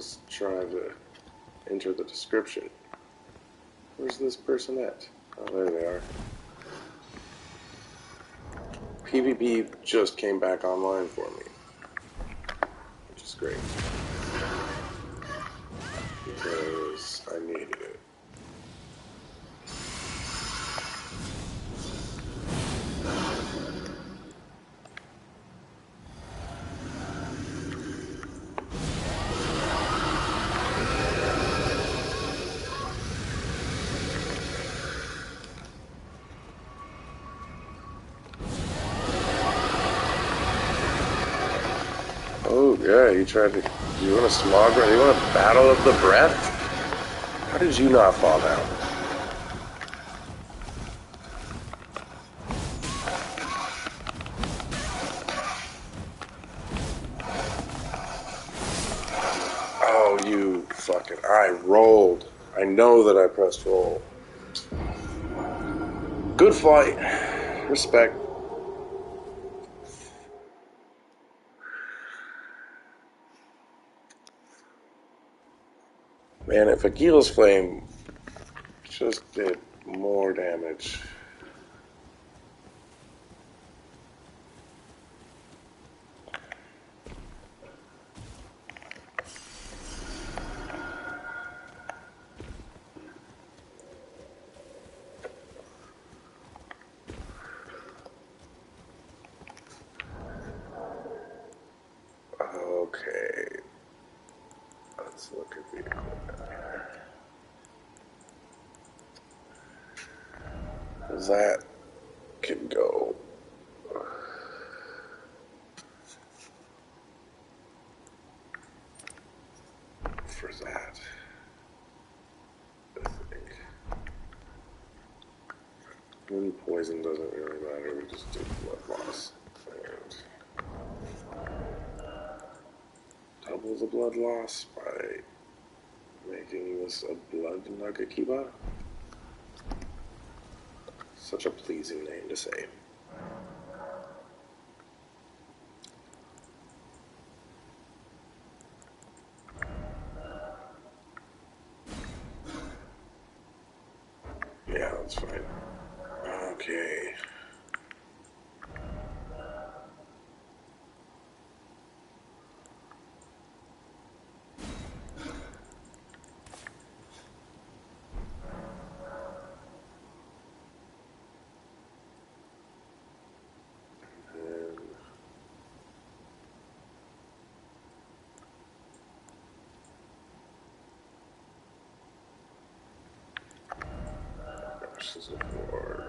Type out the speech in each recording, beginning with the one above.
was trying to enter the description. Where's this person at? Oh, there they are. PvP just came back online for me, which is great, because I needed it. Oh yeah, you want a smog run? You want a battle of the breath? How did you not fall down? Oh, you fucking... I rolled. I know that I pressed roll. Good fight. Respect. Man, if Aguila's Flame just did more damage. Okay. Let's look at the equipment here. That can go. For that, I think. Wind poison doesn't really matter, we just do blood loss. And double the blood loss by making this a blood Nagakiba. Such a pleasing name to say. Yeah, that's fine. Okay. And Ashes of War.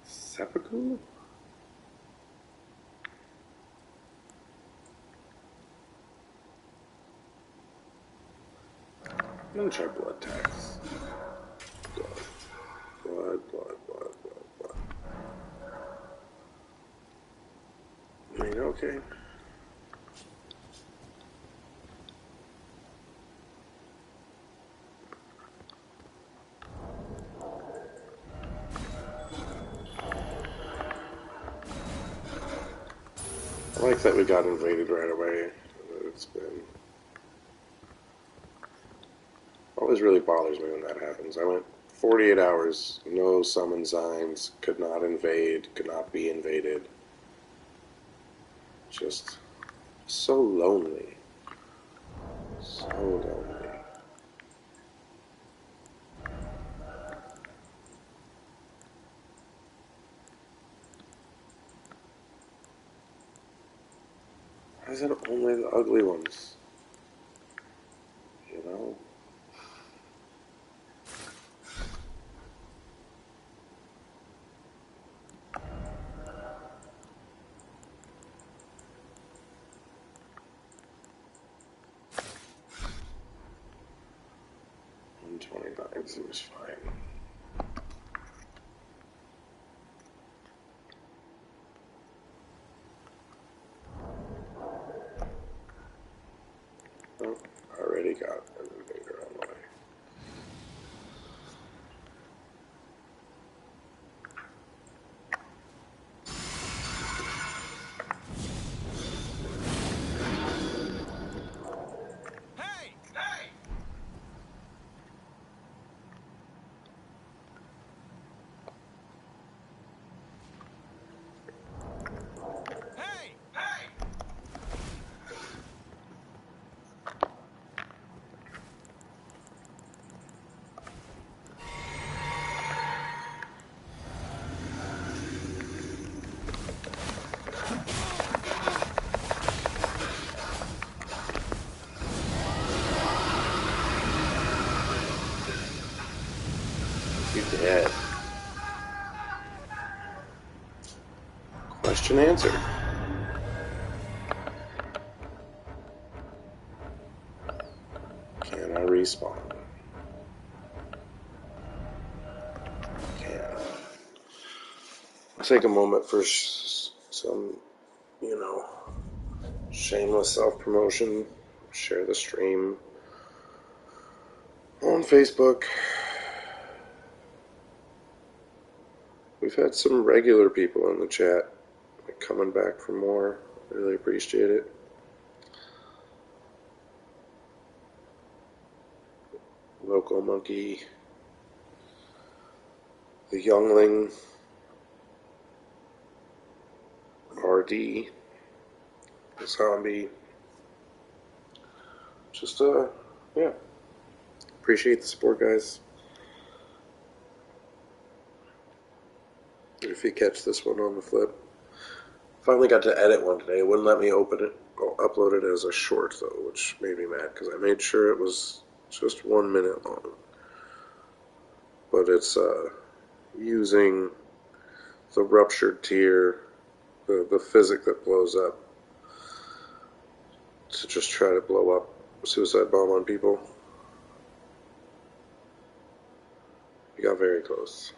Seppuku? I'm gonna try blood tax. Blood. I mean, okay. I like that we got invaded right away. It's been... always really bothers me when that happens. I went 48 hours, no summon signs, could not invade, could not be invaded. Just so lonely. So lonely. Why is it only the ugly ones? You know? $129 seems fine. already got an invader on the way. You're dead. Question answered. Can I respawn? Can. I'll take a moment for some, shameless self-promotion. Share the stream on Facebook. We've had some regular people in the chat coming back for more. Really appreciate it. Local Monkey, the Youngling, RD, the Zombie. Just, yeah. Appreciate the support, guys. If you catch this one on the flip. Finally got to edit one today. It wouldn't let me open it. I'll upload it as a short, though, which made me mad, because I made sure it was just 1 minute long. But it's, using the ruptured tier, the physic that blows up, to just try to blow up suicide bomb on people. You got very close.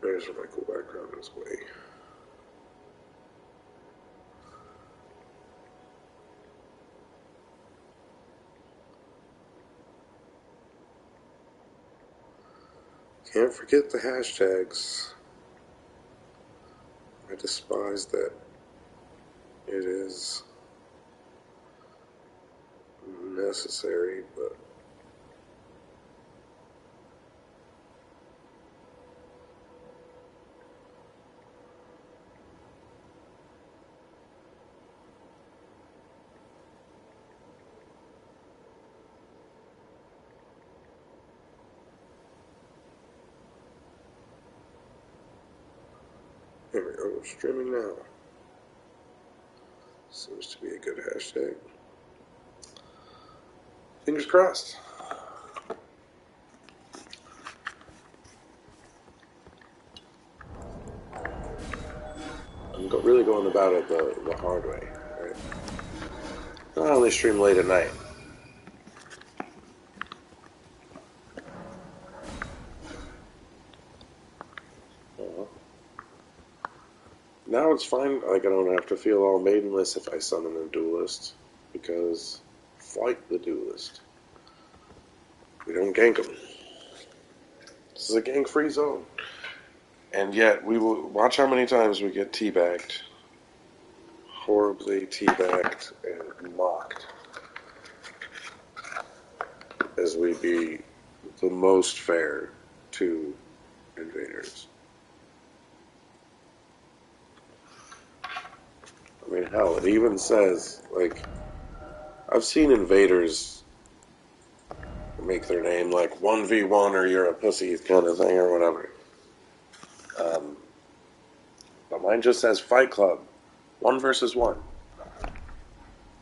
There's where my cool background is way. Can't forget the hashtags. I despise that it is necessary, but there we go. Streaming now. Seems to be a good hashtag. Fingers crossed. I'm really going about it the hard way, right? I only stream late at night. Now it's fine. Like, I don't have to feel all maidenless if I summon a duelist, because fight the duelist. We don't gank them. This is a gank-free zone. And yet, we will watch how many times we get teabagged. Horribly teabagged and mocked. As we be the most fair to invaders. I mean, hell, it even says, like, I've seen invaders make their name like 1v1 or you're a pussy kind of thing or whatever. But mine just says Fight Club, 1 versus 1.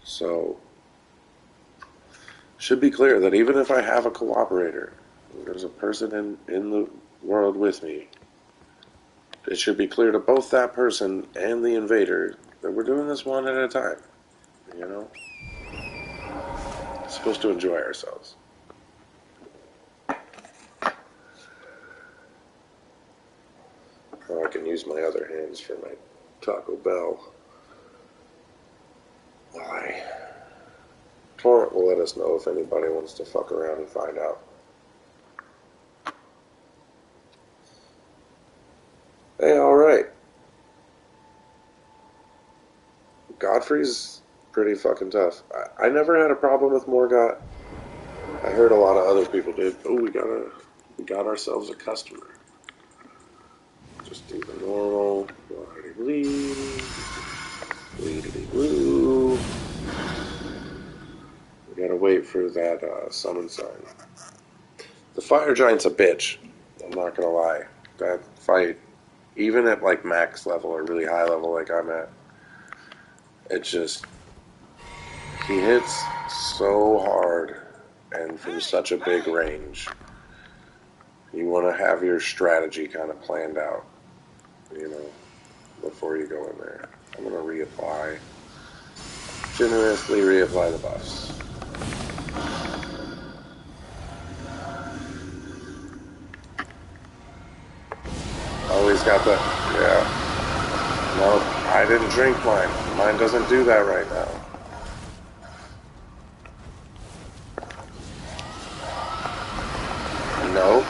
So, should be clear that even if I have a cooperator, there's a person in the world with me, it should be clear to both that person and the invader that we're doing this one at a time. You know? We're supposed to enjoy ourselves. Oh, I can use my other hands for my Taco Bell. Why? Torrent will let us know if anybody wants to fuck around and find out. Hey, alright. Godfrey's pretty fucking tough. I never had a problem with Morgott. I heard a lot of other people did. Oh, we got ourselves a customer. Just do the normal. Bleedity-blue. We gotta wait for that summon sign. The fire giant's a bitch. I'm not gonna lie. That fight, even at like max level or really high level like I'm at, it just, he hits so hard and from such a big range. You want to have your strategy kind of planned out, you know, before you go in there. I'm going to reapply, generously reapply the buffs. Always got that, yeah. No, I didn't drink mine. Mine doesn't do that right now. Nope,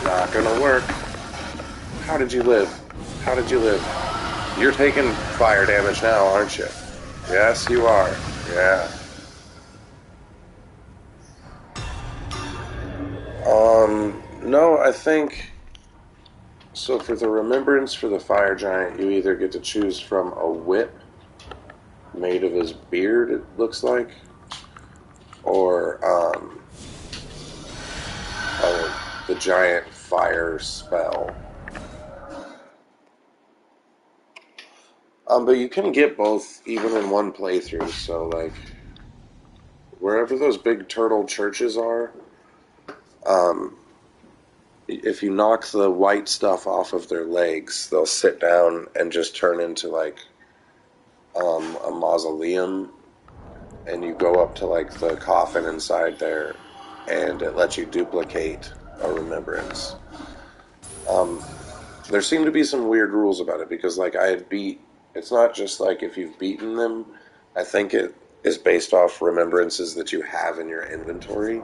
not gonna work. How did you live? How did you live? You're taking fire damage now, aren't you? Yes, you are. Yeah. No, I think... So for the remembrance for the fire giant, you either get to choose from a whip made of his beard, it looks like, or the giant fire spell. But you can get both even in one playthrough, so like wherever those big turtle churches are, if you knock the white stuff off of their legs, they'll sit down and just turn into like a mausoleum, and you go up to like the coffin inside there, and it lets you duplicate a remembrance. There seem to be some weird rules about it because like I had beat, it's not just like if you've beaten them, I think it is based off remembrances that you have in your inventory.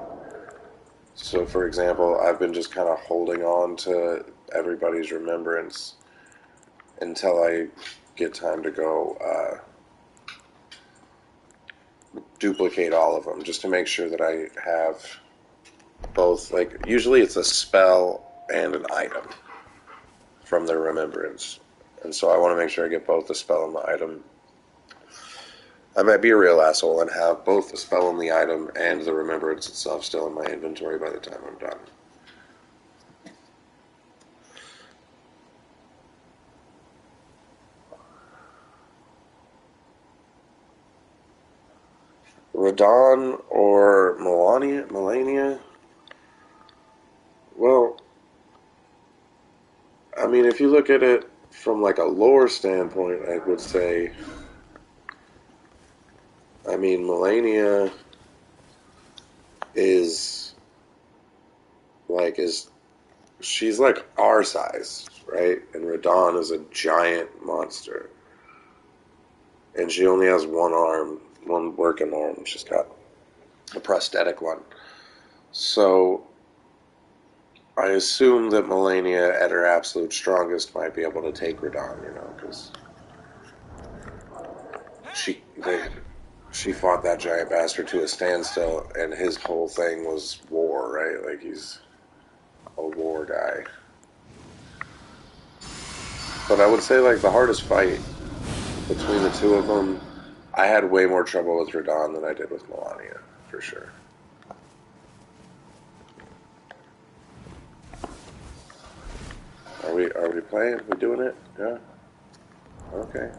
So for example, I've been just kind of holding on to everybody's remembrance until I get time to go duplicate all of them, just to make sure that I have both, like, usually it's a spell and an item from their remembrance. And so I want to make sure I get both the spell and the item. I might be a real asshole and have both the spell and the item and the remembrance itself still in my inventory by the time I'm done. Radon or Melania? Well, I mean, if you look at it from like a lore standpoint, I would say, I mean, Melania is she's like our size, right? And Radon is a giant monster. And she only has one arm, one working arm. She's got a prosthetic one. So I assume that Melania at her absolute strongest might be able to take Radon, you know, because she fought that giant bastard to a standstill, and his whole thing was war, right? Like, he's a war guy. But I would say, like, the hardest fight between the two of them, I had way more trouble with Radon than I did with Melania, for sure. Are we playing? Are we doing it? Yeah? Okay.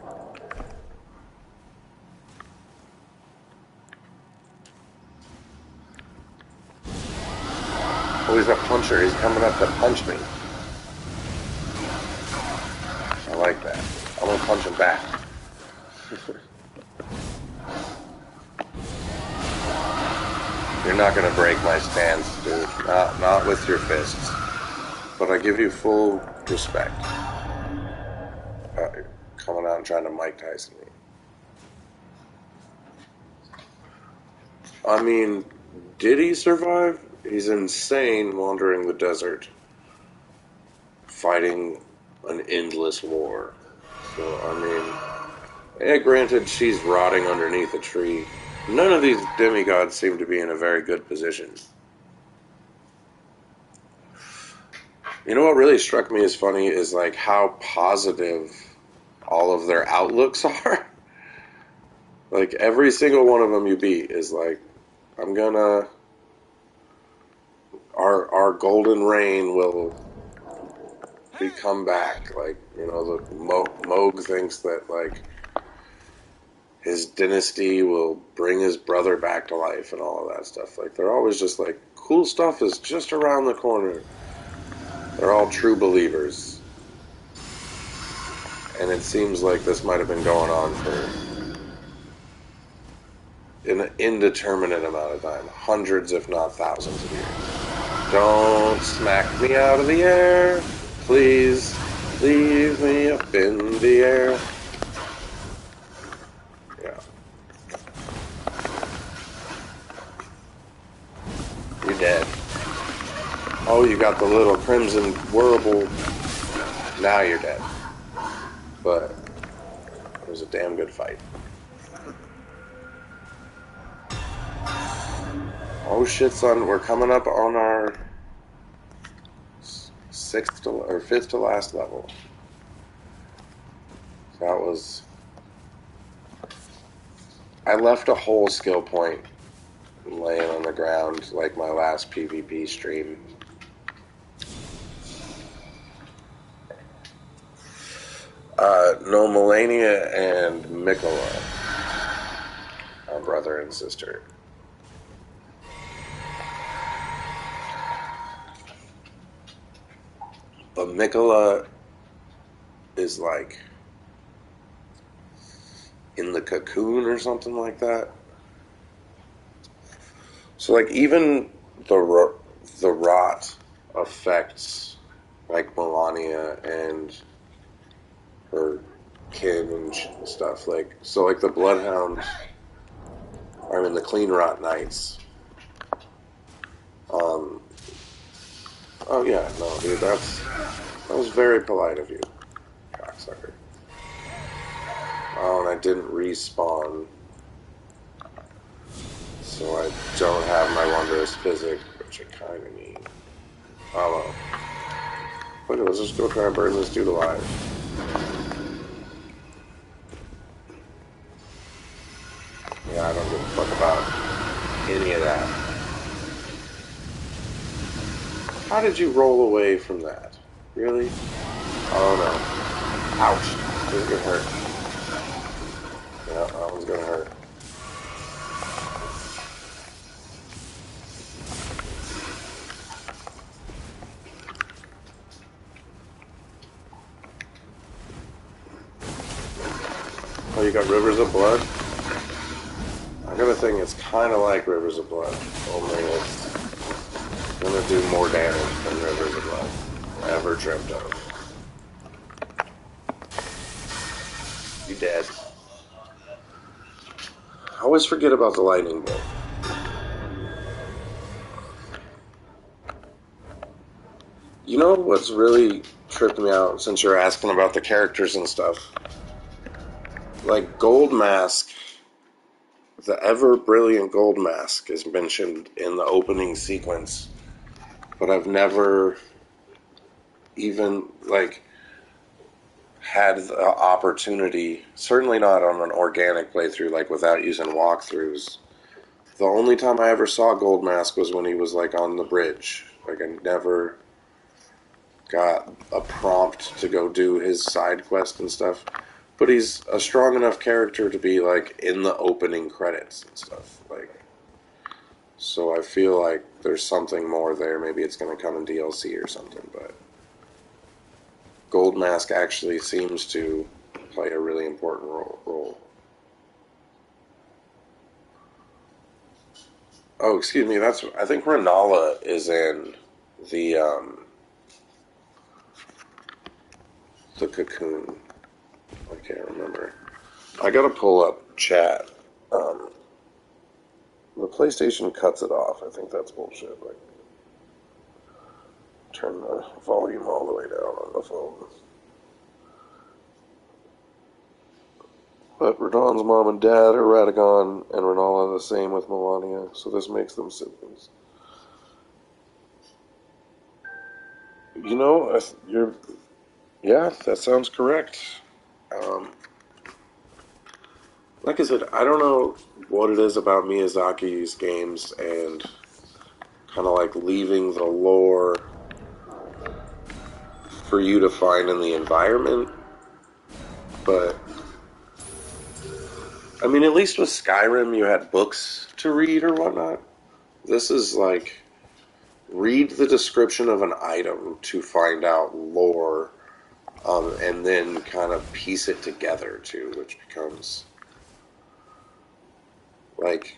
Oh, he's a puncher. He's coming up to punch me. I like that. I'm gonna punch him back. You're not gonna break my stance, dude. Not with your fists. But I give you full respect. Coming out and trying to Mike Tyson me. I mean, did he survive? He's insane wandering the desert, fighting an endless war. So, I mean, yeah, granted, she's rotting underneath a tree. None of these demigods seem to be in a very good position. You know what really struck me as funny is like how positive all of their outlooks are. Like every single one of them you beat is like, I'm gonna, our golden reign will come back. Like, you know, the Moog thinks that like his dynasty will bring his brother back to life and all of that stuff. Like they're always just like, cool stuff is just around the corner. They're all true believers. And it seems like this might have been going on for an indeterminate amount of time. Hundreds, if not thousands of years. Don't smack me out of the air. Please leave me up in the air. Yeah. You're dead. Oh, you got the little crimson whirlpool. Now you're dead. But it was a damn good fight. Oh shit, son, we're coming up on our fifth to last level. So that was... I left a whole skill point laying on the ground like my last PvP stream. No, Melania and Mikola are brother and sister. But Mikola is like in the cocoon or something like that. So like even the rot affects like Melania and her kin and stuff. Like so like the Bloodhound, I mean the Clean Rot Knights. Oh yeah, no, dude, that was very polite of you, cocksucker. Oh, and I didn't respawn, so I don't have my Wondrous Physic, which I kind of need. Oh well. But let's just go try and burn this dude alive. Yeah, I don't give a fuck about any of that. How did you roll away from that? Really? Oh no. Ouch. This is gonna hurt. Yeah, that one's gonna hurt. Oh, you got Rivers of Blood? I got a thing that's kind of like Rivers of Blood, only it's gonna do more damage than Rivers of Blood ever dreamt of. You dead. I always forget about the lightning bolt. You know what's really tripped me out since you're asking about the characters and stuff? Like Gold Mask, the ever brilliant Gold Mask is mentioned in the opening sequence, but I've never even like had the opportunity, certainly not on an organic playthrough, like without using walkthroughs. The only time I ever saw Gold Mask was when he was like on the bridge. Like I never got a prompt to go do his side quest and stuff. But he's a strong enough character to be like in the opening credits and stuff. Like So I feel like there's something more there. Maybe it's going to come in DLC or something, but Gold Mask actually seems to play a really important role. Oh, excuse me. I think Renala is in the the cocoon. I can't remember. I gotta pull up chat. Um, the PlayStation cuts it off. I think that's bullshit. Like, turn the volume all the way down on the phone. But Radon's mom and dad are Radagon, and Renala the same with Melania, so this makes them siblings. You know, yeah, that sounds correct. Um, like I said, I don't know what it is about Miyazaki's games and kind of like leaving the lore for you to find in the environment, but I mean, at least with Skyrim, you had books to read or whatnot. This is like read the description of an item to find out lore, and then kind of piece it together too, which becomes like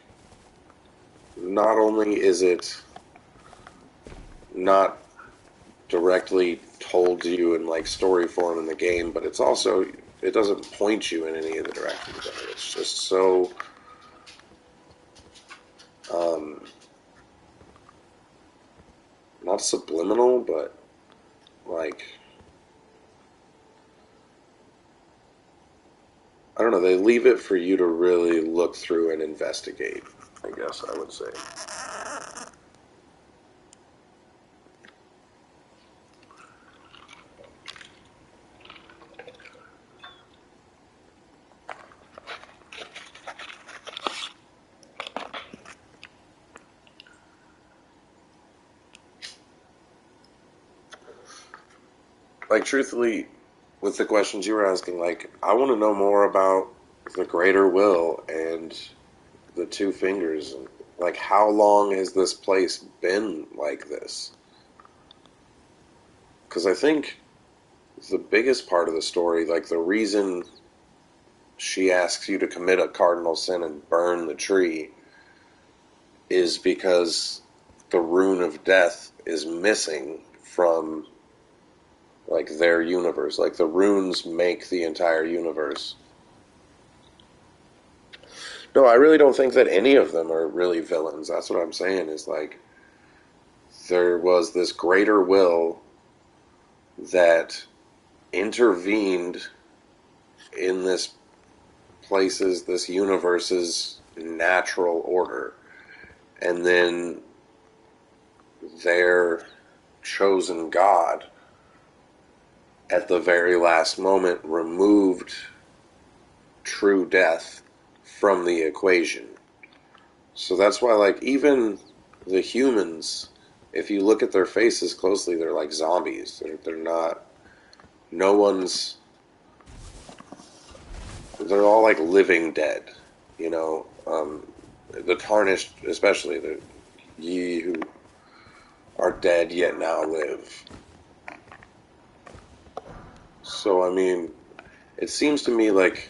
not only is it not directly told to you in like story form in the game, but it's also it doesn't point you in any of the directions of it. It's just so um, not subliminal, but like I don't know. They leave it for you to really look through and investigate. I guess I would say. Like truthfully, with the questions you were asking, like I want to know more about the greater will and the two fingers. Like how long has this place been like this? Because I think the biggest part of the story, like the reason she asks you to commit a cardinal sin and burn the tree, is because the rune of death is missing from like their universe. Like the runes make the entire universe. No, I really don't think that any of them are really villains. That's what I'm saying is like there was this greater will that intervened in this universe's natural order. And then their chosen God at the very last moment removed true death from the equation. So that's why, like, even the humans, if you look at their faces closely, they're like zombies. They're not, no one's, they're all like living dead, you know. The tarnished, especially, the ye who are dead yet now live. So, I mean, it seems to me like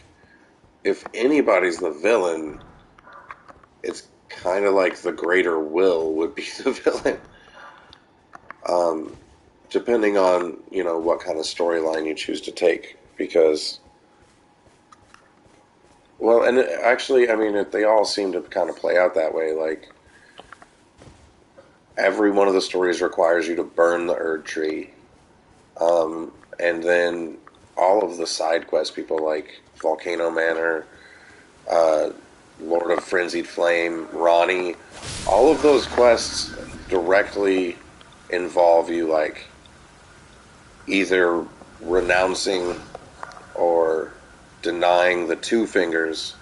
if anybody's the villain, it's kind of like the greater will would be the villain. Depending on, you know, what kind of storyline you choose to take. Because, well, and actually, I mean, they all seem to kind of play out that way. Like, every one of the stories requires you to burn the Erd Tree. And then all of the side quest people like Volcano Manor, Lord of Frenzied Flame, Ronnie, all of those quests directly involve you like either renouncing or denying the two fingers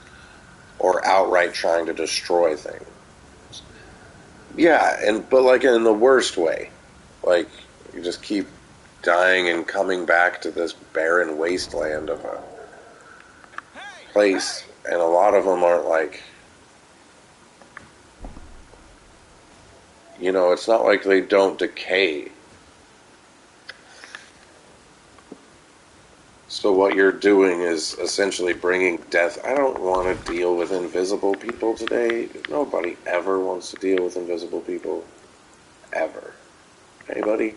or outright trying to destroy things. Yeah, but like in the worst way. Like you just keep dying and coming back to this barren wasteland of a place, and a lot of them aren't like You know, it's not like they don't decay. So what you're doing is essentially bringing death. I don't want to deal with invisible people today. Nobody ever wants to deal with invisible people. Ever. Anybody?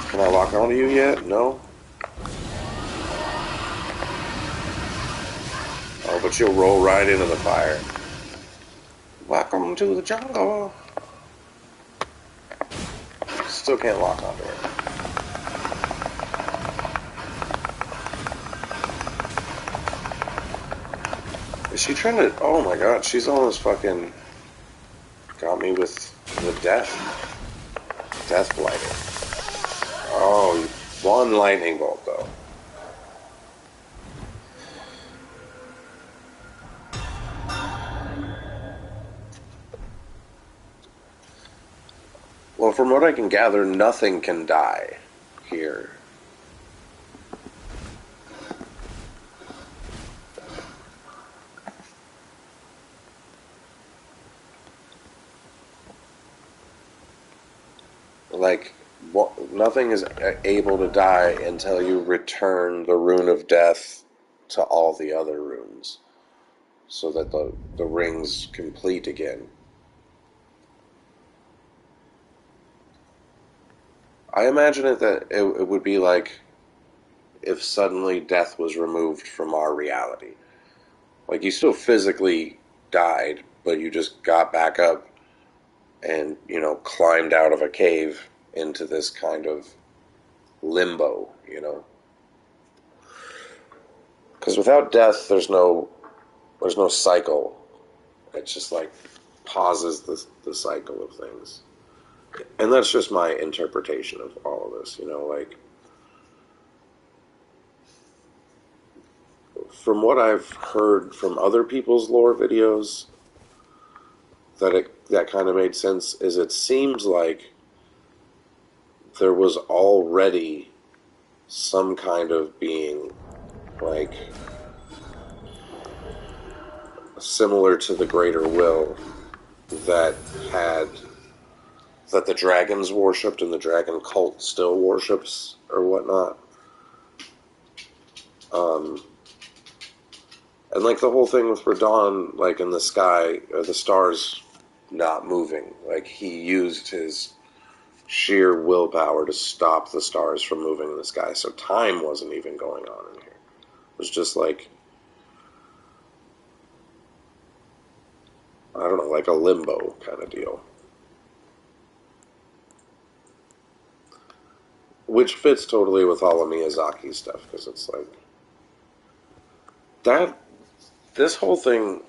Can I lock onto you yet? No? Oh, but you'll roll right into the fire. Welcome to the jungle. Still can't lock onto her. Is she trying to... Oh my god, she's almost fucking... got me with the death. Death blighter. Oh, one lightning bolt though. Well, from what I can gather, nothing can die here. Like, nothing is able to die until you return the rune of death to all the other runes, so that the ring's complete again. I imagine that it would be like if suddenly death was removed from our reality. Like, you still physically died, but you just got back up and, you know, climbed out of a cave into this kind of limbo, you know? Because without death, there's no cycle. It just, like, pauses the cycle of things. And that's just my interpretation of all of this, you know, like, from what I've heard from other people's lore videos, that kind of made sense, is it seems like there was already some kind of being, like, similar to the Greater Will, that the dragons worshipped and the dragon cult still worships or whatnot. And like the whole thing with Radon, like in the sky, the stars not moving, like he used his sheer willpower to stop the stars from moving in the sky, so time wasn't even going on in here. It was just like, I don't know, like a limbo kind of deal. Which fits totally with all of Miyazaki's stuff, because it's like, that, this whole thing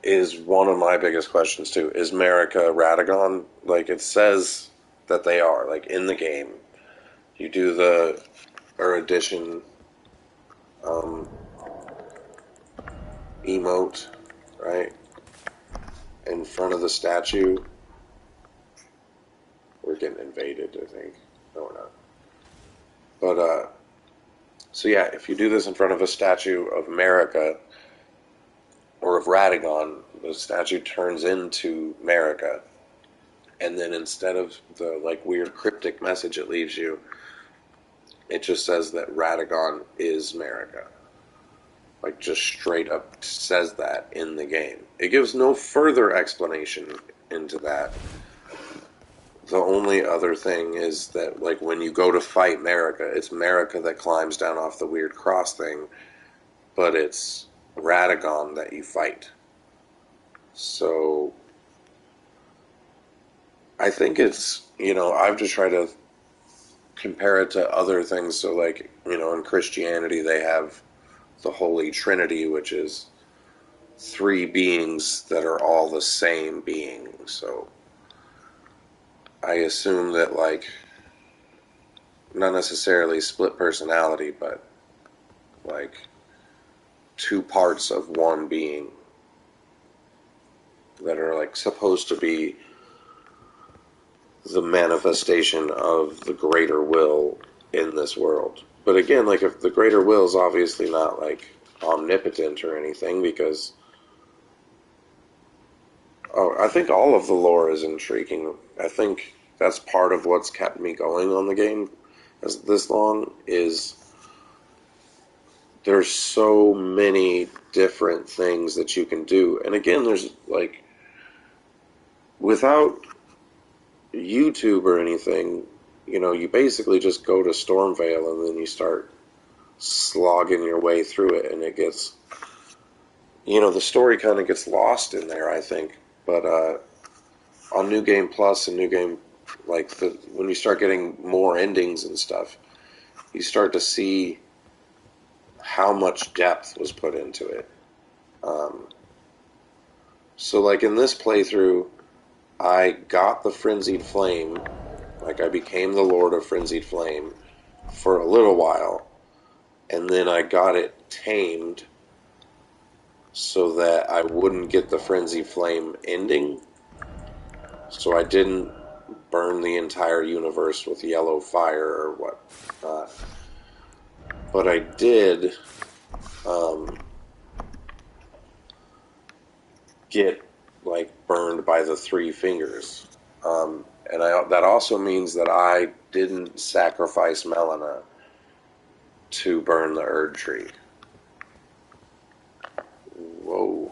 is one of my biggest questions too. Is Marika Radagon? Like, it says that they are, like, in the game. You do the Erudition emote, right? In front of the statue. We're getting invaded, I think. No, we're not. But, so yeah, if you do this in front of a statue of Marika, or of Radagon, the statue turns into Marika. And then instead of the, like, weird cryptic message it leaves you, it just says that Radagon is Marika. Like, just straight up says that in the game. It gives no further explanation into that. The only other thing is that, like, when you go to fight Marika, it's Marika that climbs down off the weird cross thing, but it's Radagon that you fight. So, I think it's, you know, I've just tried to compare it to other things. So, like, you know, in Christianity, they have the Holy Trinity, which is three beings that are all the same being. So, I assume that, like, not necessarily split personality, but, like, two parts of one being that are, like, supposed to be the manifestation of the greater will in this world. But again, like, if the greater will is obviously not, like, omnipotent or anything, because Oh, I think all of the lore is intriguing. I think that's part of what's kept me going on the game as this long is there's so many different things that you can do. And again, there's like without YouTube or anything, you basically just go to Stormvale and then you start slogging your way through it and it gets the story kind of gets lost in there, I think. But on New Game Plus and New Game, like when you start getting more endings and stuff, you start to see how much depth was put into it. Um, so, like in this playthrough, I got the Frenzied Flame, like I became the Lord of Frenzied Flame for a little while, and then I got it tamed so that I wouldn't get the Frenzied Flame ending. So I didn't burn the entire universe with yellow fire or what not. But I did get like burned by the three fingers. And that also means that I didn't sacrifice Melina to burn the Erd Tree. Whoa.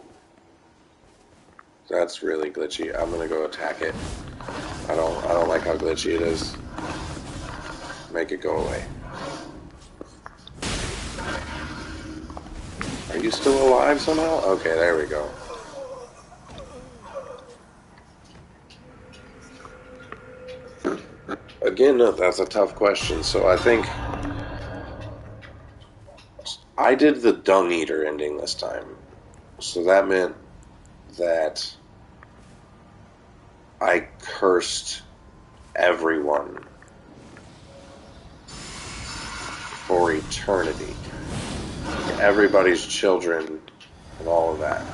That's really glitchy. I'm gonna go attack it. I don't like how glitchy it is. Make it go away. Are you still alive somehow? Okay, there we go. Again, that's a tough question. So I think I did the Dung Eater ending this time. So that meant that I cursed everyone for eternity. Everybody's children and all of that.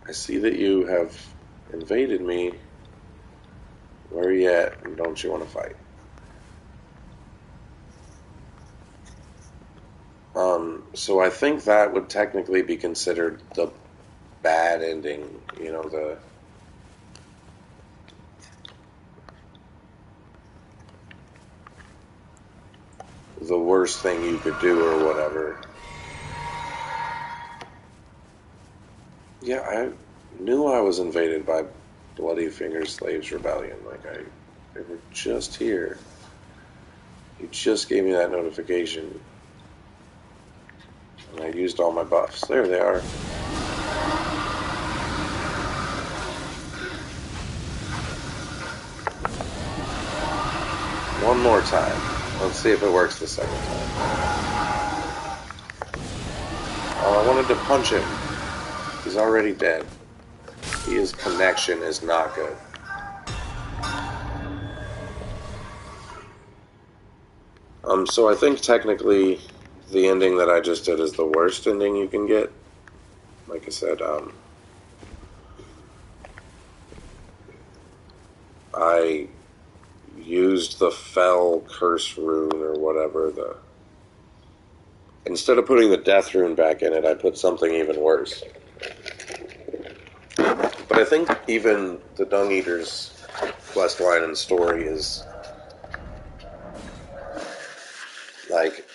I see that you have invaded me. Where are you at? And don't you want to fight? So I think that would technically be considered the bad ending. The worst thing you could do or whatever. Yeah, I knew I was invaded by Bloody Finger Slaves Rebellion. They were just here. You just gave me that notification. And I used all my buffs. There they are. One more time. Let's see if it works the second time. Oh, I wanted to punch him. He's already dead. His connection is not good. So I think technically the ending that I just did is the worst ending you can get. Like I said, I used the Fell Curse rune or whatever. Instead of putting the Death rune back in it, I put something even worse. But I think even the Dung Eater's quest line and story is like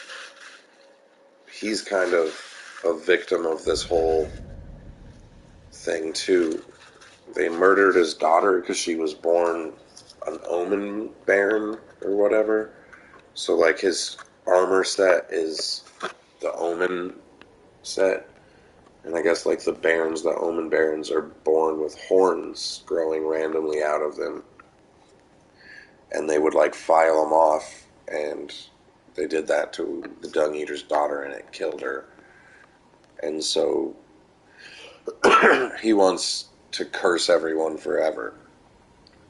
he's kind of a victim of this whole thing too. They murdered his daughter because she was born an Omen Baron or whatever. So like his armor set is the Omen set. And I guess like the Barons, the Omen Barons are born with horns growing randomly out of them. And they would like file them off, and they did that to the Dung Eater's daughter and it killed her. And so he wants to curse everyone forever.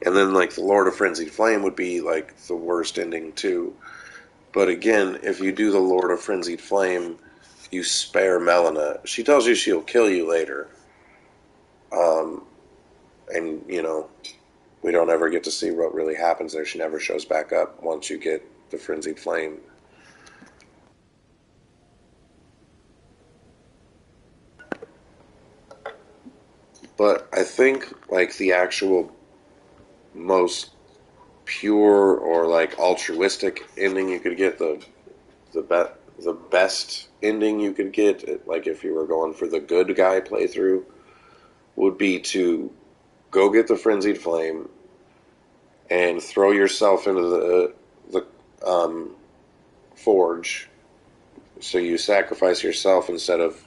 And then like the Lord of Frenzied Flame would be like the worst ending too. But again, if you do the Lord of Frenzied Flame, you spare Melina. She tells you she'll kill you later. And, we don't ever get to see what really happens there. She never shows back up once you get the Frenzied Flame. But I think like the actual most pure or like altruistic ending you could get, the best ending you could get, like if you were going for the good guy playthrough, would be to go get the frenzied flame and throw yourself into the forge. So you sacrifice yourself instead of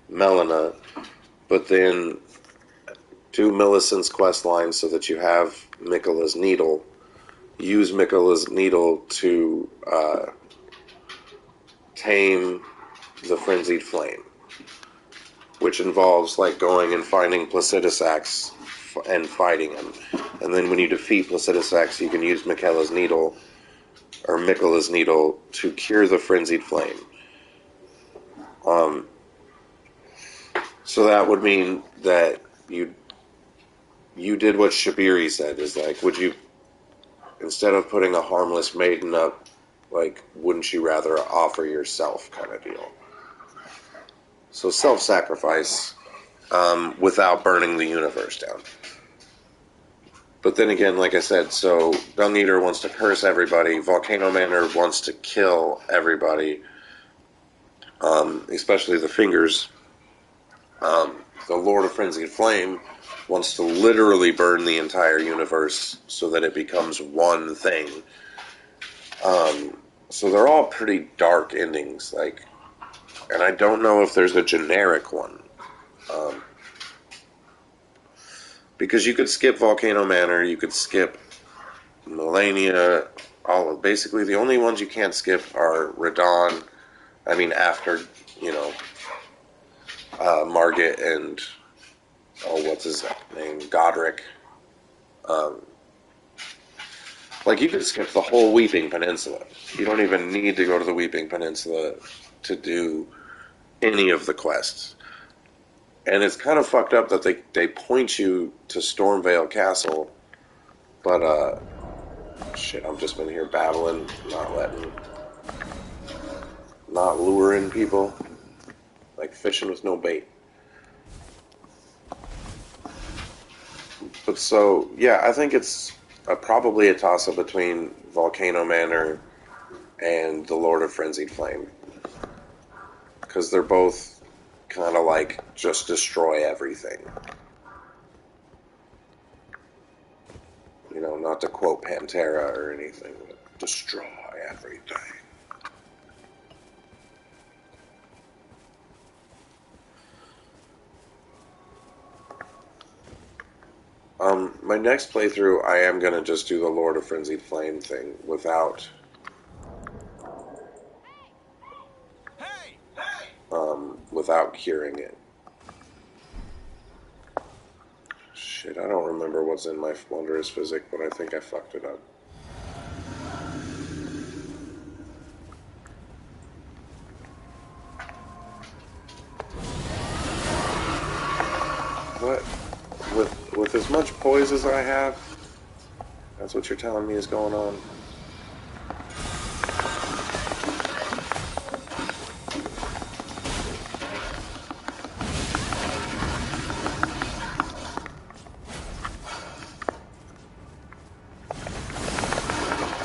Melina, but then do Millicent's quest line so that you have Miquella's needle. Use Miquella's needle to tame the frenzied flame, which involves like going and finding Placidusax and fighting him. And then when you defeat Placidusax, you can use Miquella's needle to cure the frenzied flame. So that would mean that you did what Shabiri said, is like, would you, instead of putting a harmless maiden up, like, wouldn't you rather offer yourself kind of deal? So self-sacrifice without burning the universe down. But then again, like I said, so Dung Eater wants to curse everybody, Volcano Manor wants to kill everybody, especially the Fingers. The Lord of Frenzied Flame wants to literally burn the entire universe so that it becomes one thing. So they're all pretty dark endings, like, and I don't know if there's a generic one. Because you could skip Volcano Manor, you could skip Melania, basically the only ones you can't skip are Radon. I mean, after, you know, Margit and, what's his name, Godric. Like, you could skip the whole Weeping Peninsula. You don't even need to go to the Weeping Peninsula to do any of the quests. And it's kind of fucked up that they point you to Stormvale Castle, but, shit, I've just been here babbling, not luring people, like fishing with no bait. But so, yeah, I think it's probably a toss-up between Volcano Manor and the Lord of Frenzied Flame. Because they're both kind of like, just destroy everything. You know, not to quote Pantera or anything, but destroy everything. My next playthrough, I am going to just do the Lord of Frenzied Flame thing without curing it. Shit, I don't remember what's in my Wondrous Physic, but I think I fucked it up. What? With as much poise as I have, that's what you're telling me is going on?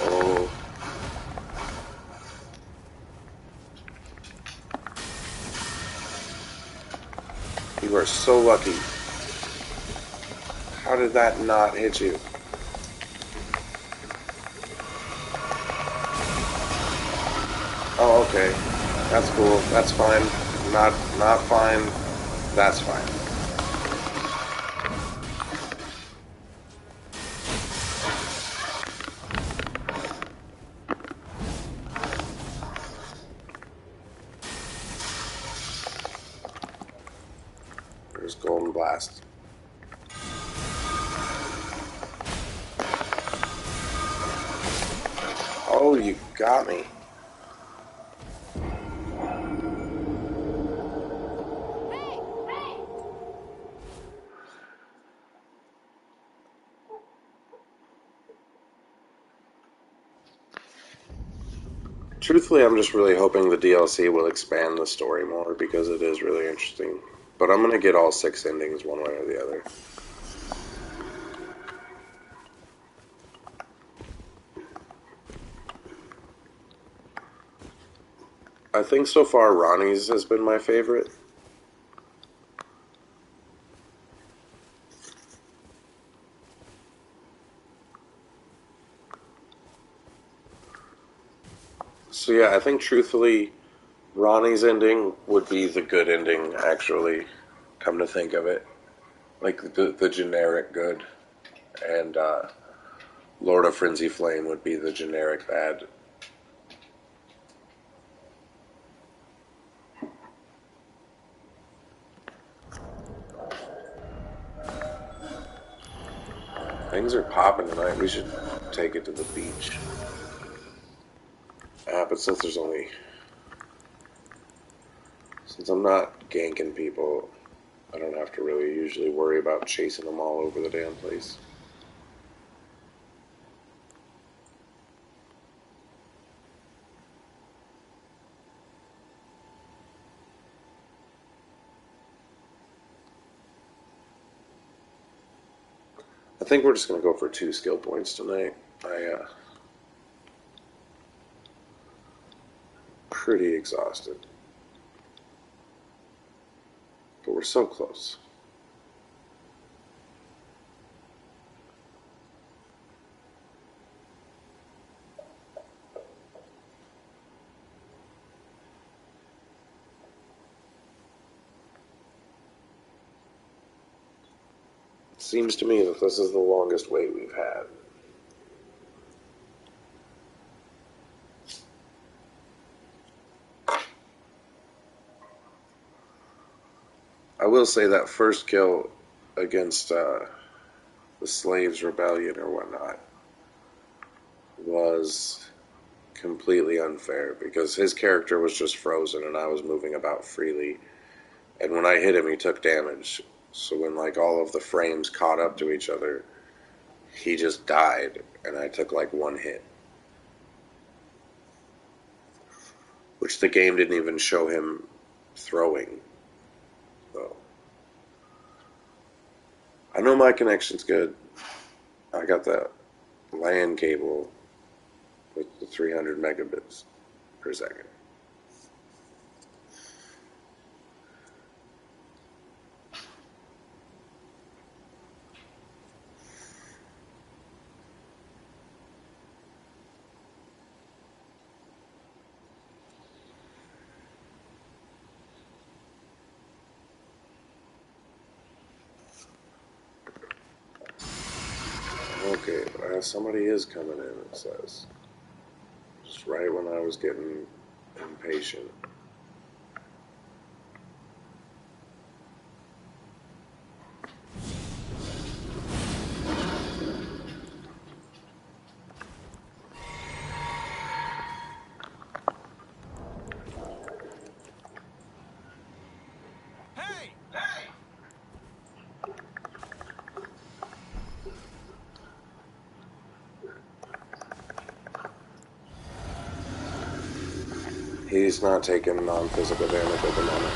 Oh. You are so lucky. How did that not hit you? Oh, okay. That's cool. That's fine. Not fine. That's fine. There's Golden Blast. Oh, you got me. Truthfully, I'm just really hoping the DLC will expand the story more because it is really interesting. But I'm going to get all 6 endings one way or the other. I think so far Ronnie's has been my favorite. So yeah, I think truthfully, Ronnie's ending would be the good ending, actually, come to think of it. Like the generic good. And Lord of Frenzy Flame would be the generic bad. Things are popping tonight. We should take it to the beach. But since I'm not ganking people, I don't have to really usually worry about chasing them all over the damn place. I think we're just going to go for 2 skill points tonight. Pretty exhausted. But we're so close. It seems to me that this is the longest wait we've had. I will say that first kill against the Slaves Rebellion or whatnot was completely unfair because his character was just frozen and I was moving about freely. And when I hit him, he took damage. So when like all of the frames caught up to each other, he just died and I took like 1 hit. Which the game didn't even show him throwing. So I know my connection's good. I got that LAN cable with the 300 megabits per second. Okay, somebody is coming in, it says. Just right when I was getting impatient. Hey! He's not taking non-physical damage at the moment.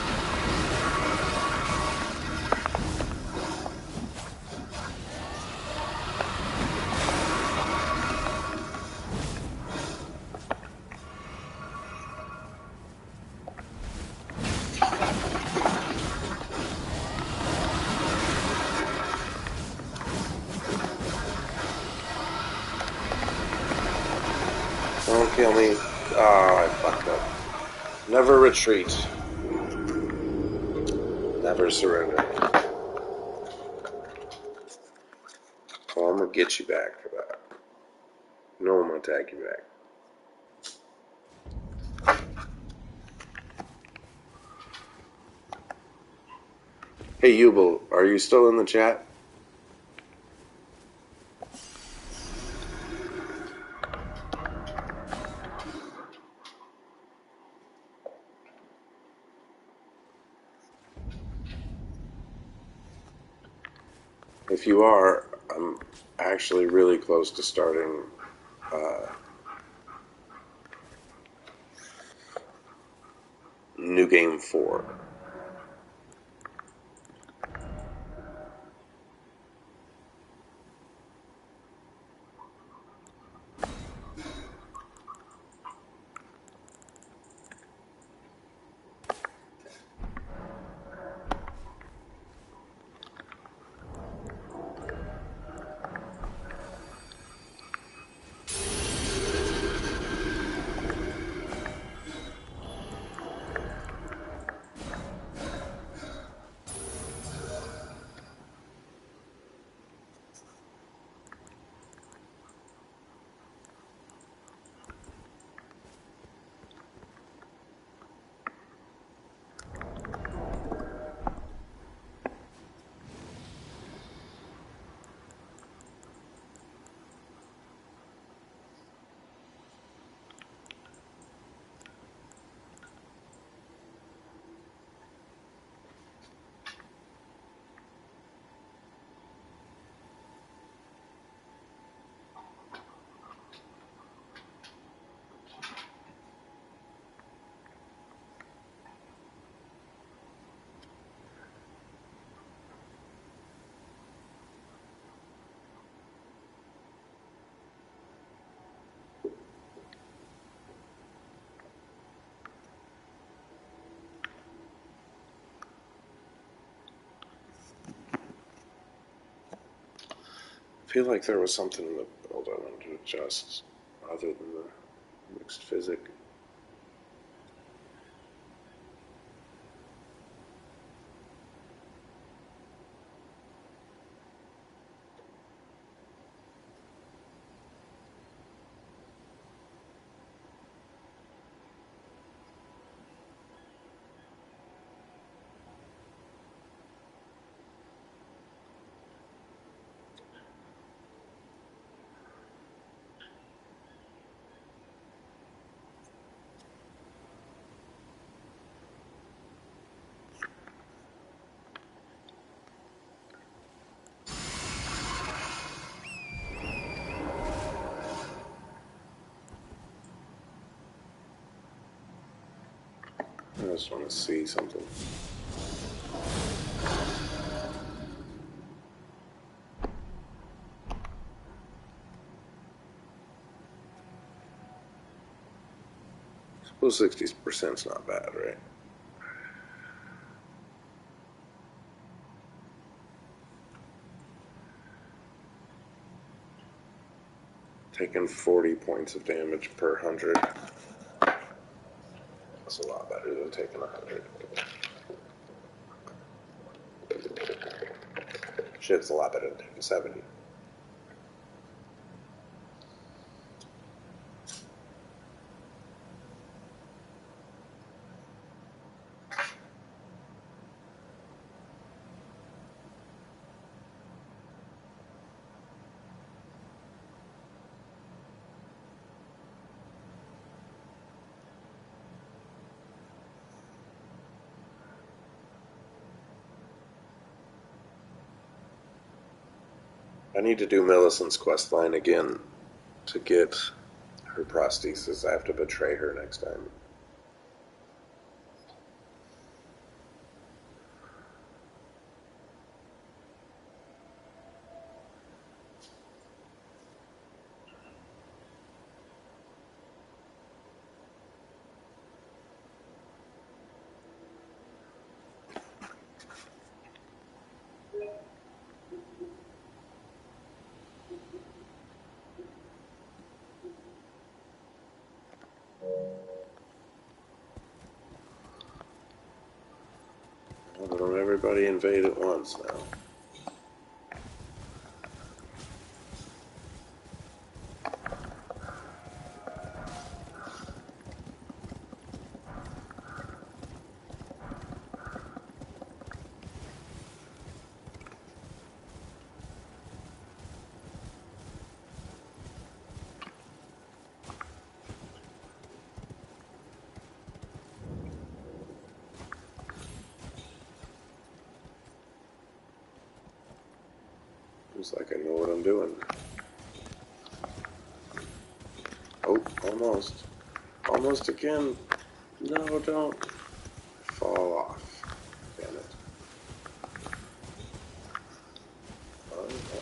Don't kill me. Oh, I fucked up. Never retreat. Never surrender. Oh, I'm gonna get you back for that. No, I'm gonna tag you back. Hey, Yubel, are you still in the chat? If you are, I'm actually really close to starting New Game 4. feel like there was something in the build I wanted to adjust other than the mixed physic. I just want to see something. Suppose 60%'s not bad, right? Taking 40 points of damage per 100. That's a lot better than taking 100. Shit's a lot better than taking 70. I need to do Millicent's quest line again to get her prosthesis. I have to betray her next time. Don't everybody invade at once now. Seems like I know what I'm doing. Oh, almost. Almost again. No, don't. Fall off. Damn it. Oh, no.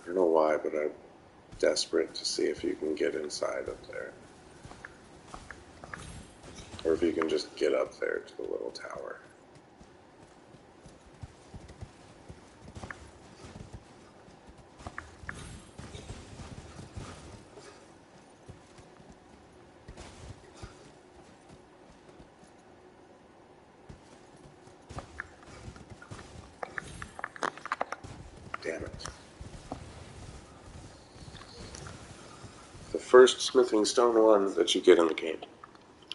I don't know why, but I'm desperate to see if you can get inside up there. Or if you can just get up there to the little tower. Damn it. The first smithing stone one that you get in the game.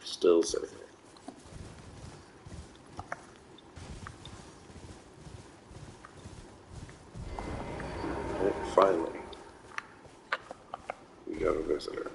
Still sitting there. Oh, finally. We got a visitor.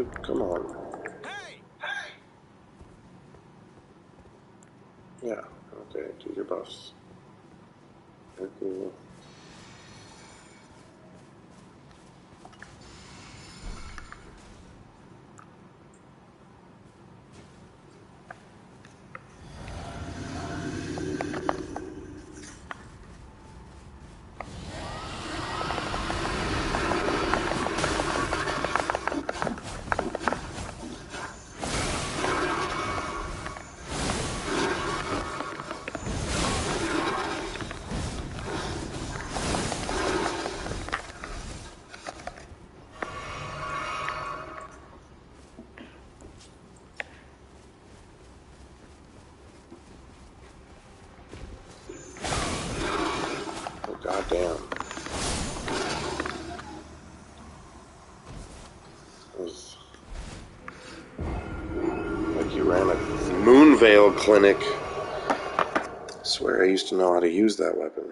you? Come on. Hey! Yeah, okay, do your buffs. Very cool. Oh, goddamn. It was like you ran a Moonvale clinic. I swear I used to know how to use that weapon.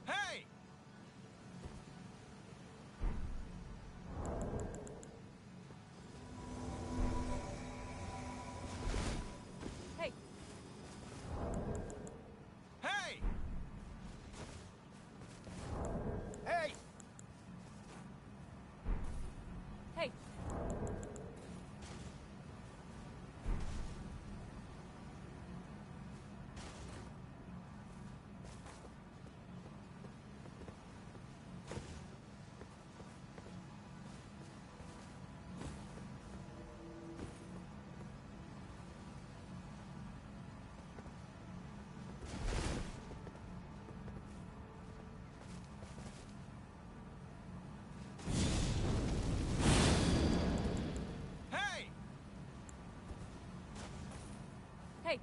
Hey! Hey, Hey! Hey! hey. Hey! Hey,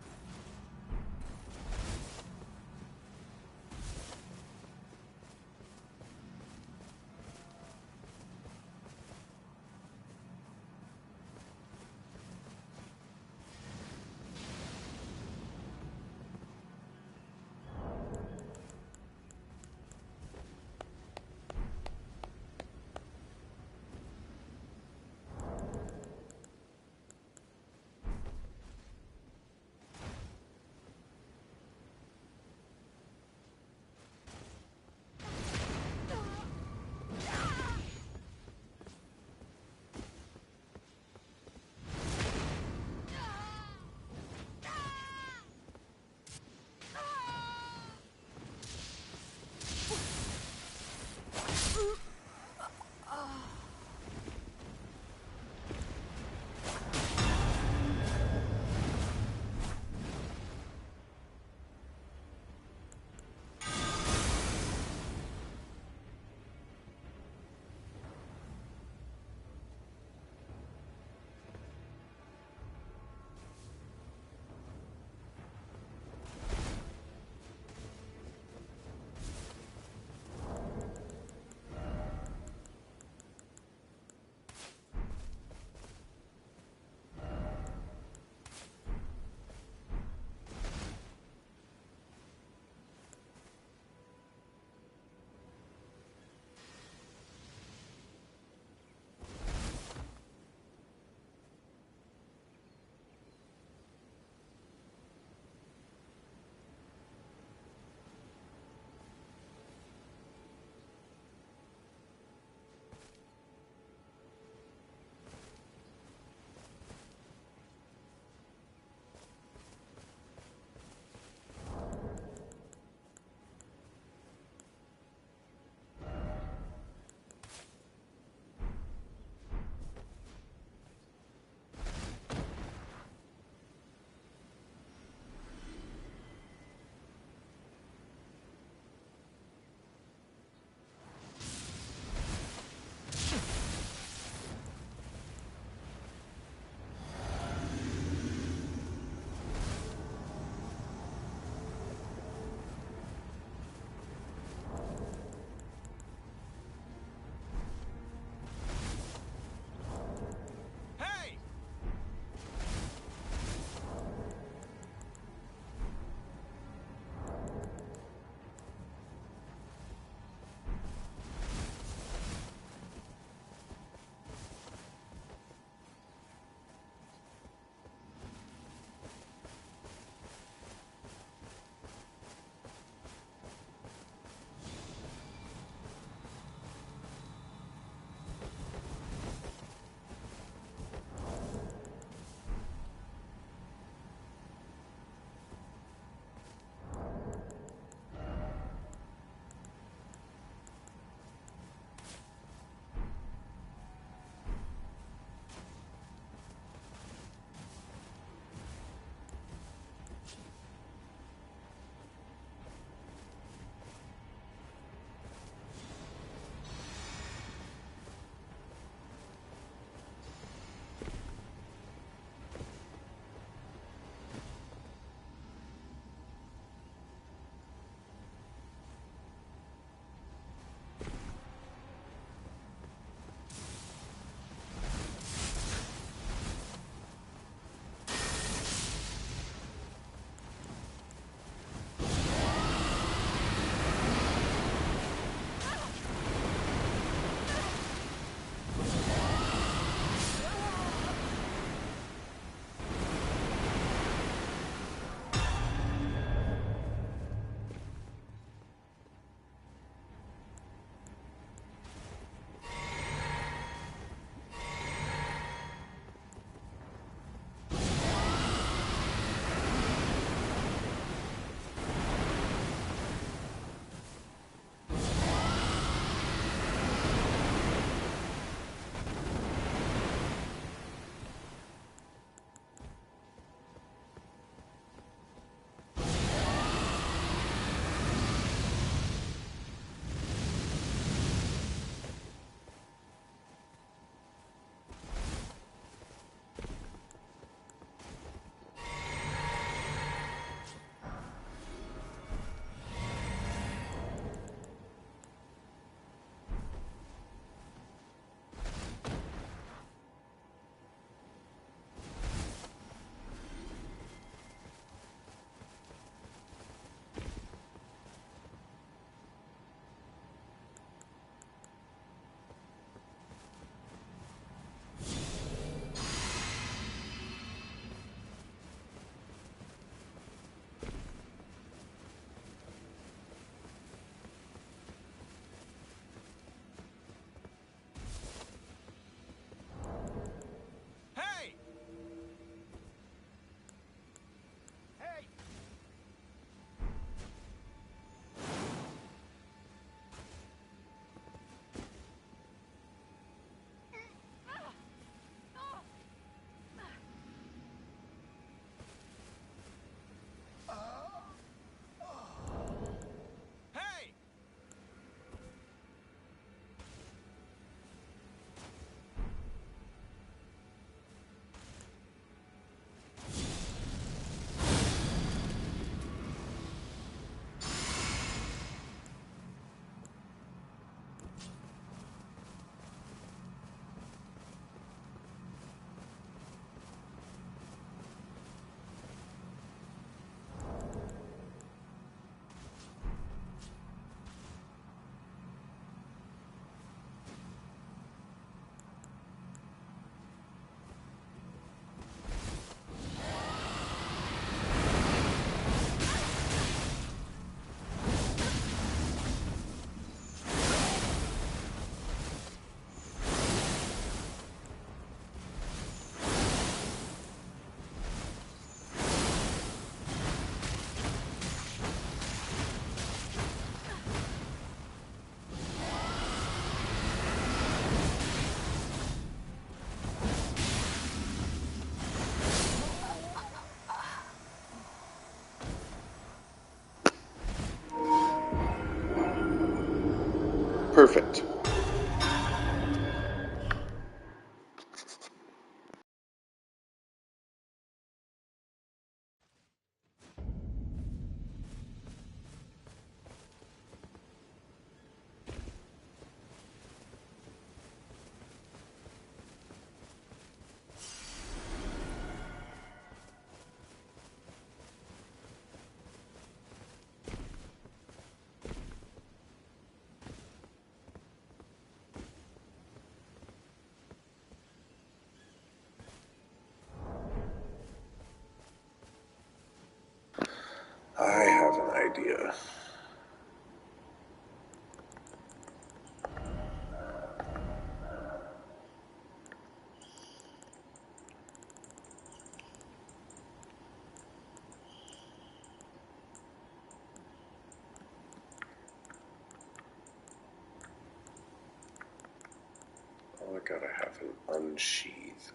have an unsheath.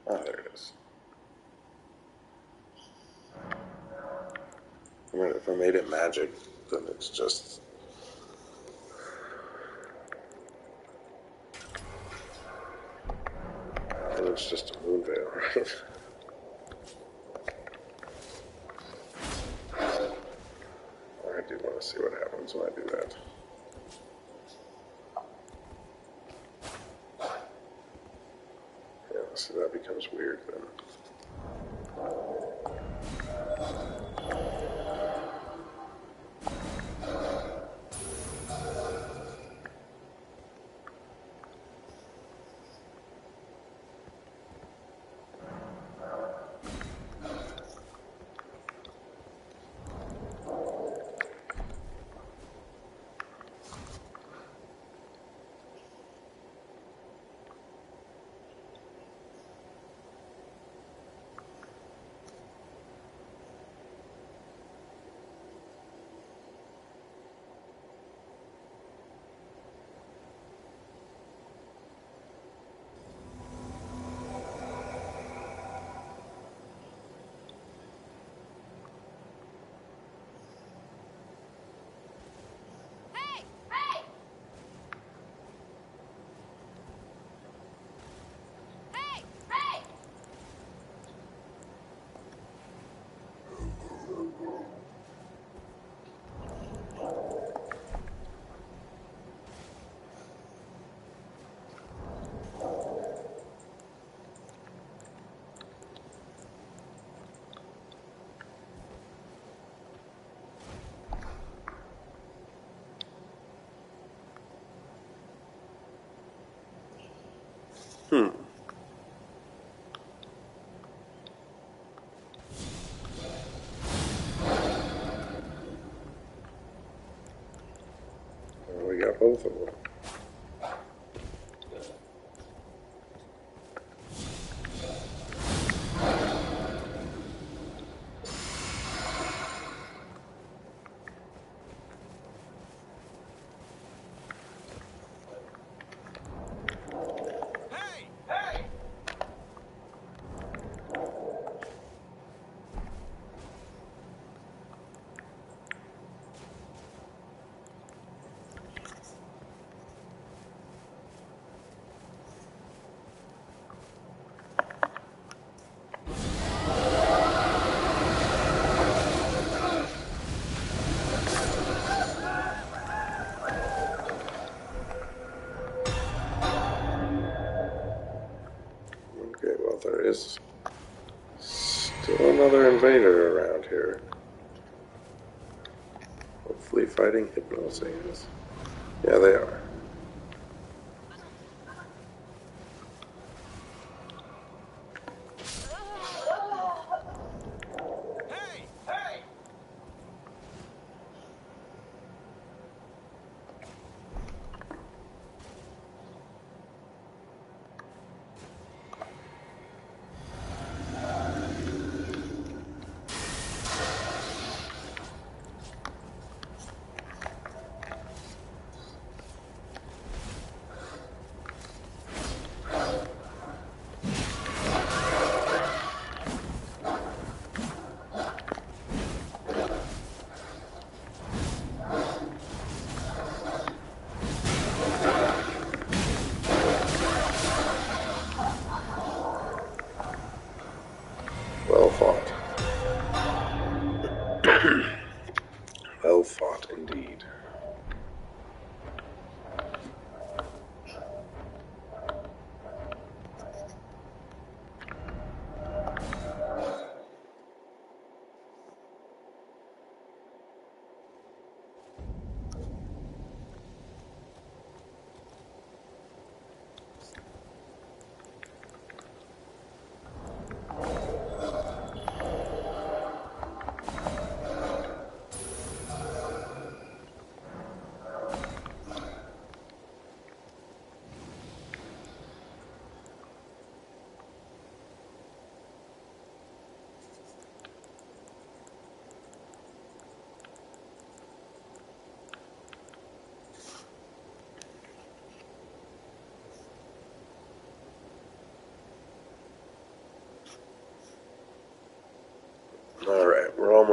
Ah, there it is. I mean, if I made it magic, then it's just... then it's just a moon veil, right? I do want to see what happens when I do that. Yeah, so that becomes weird then. Hey! Hey! Hey! Hey! Hmm. Well, we got both of them. Hey! Hey! Okay, well, there is still another invader around here. Hopefully fighting hypnosis. Yeah, they are. Hey! Hey!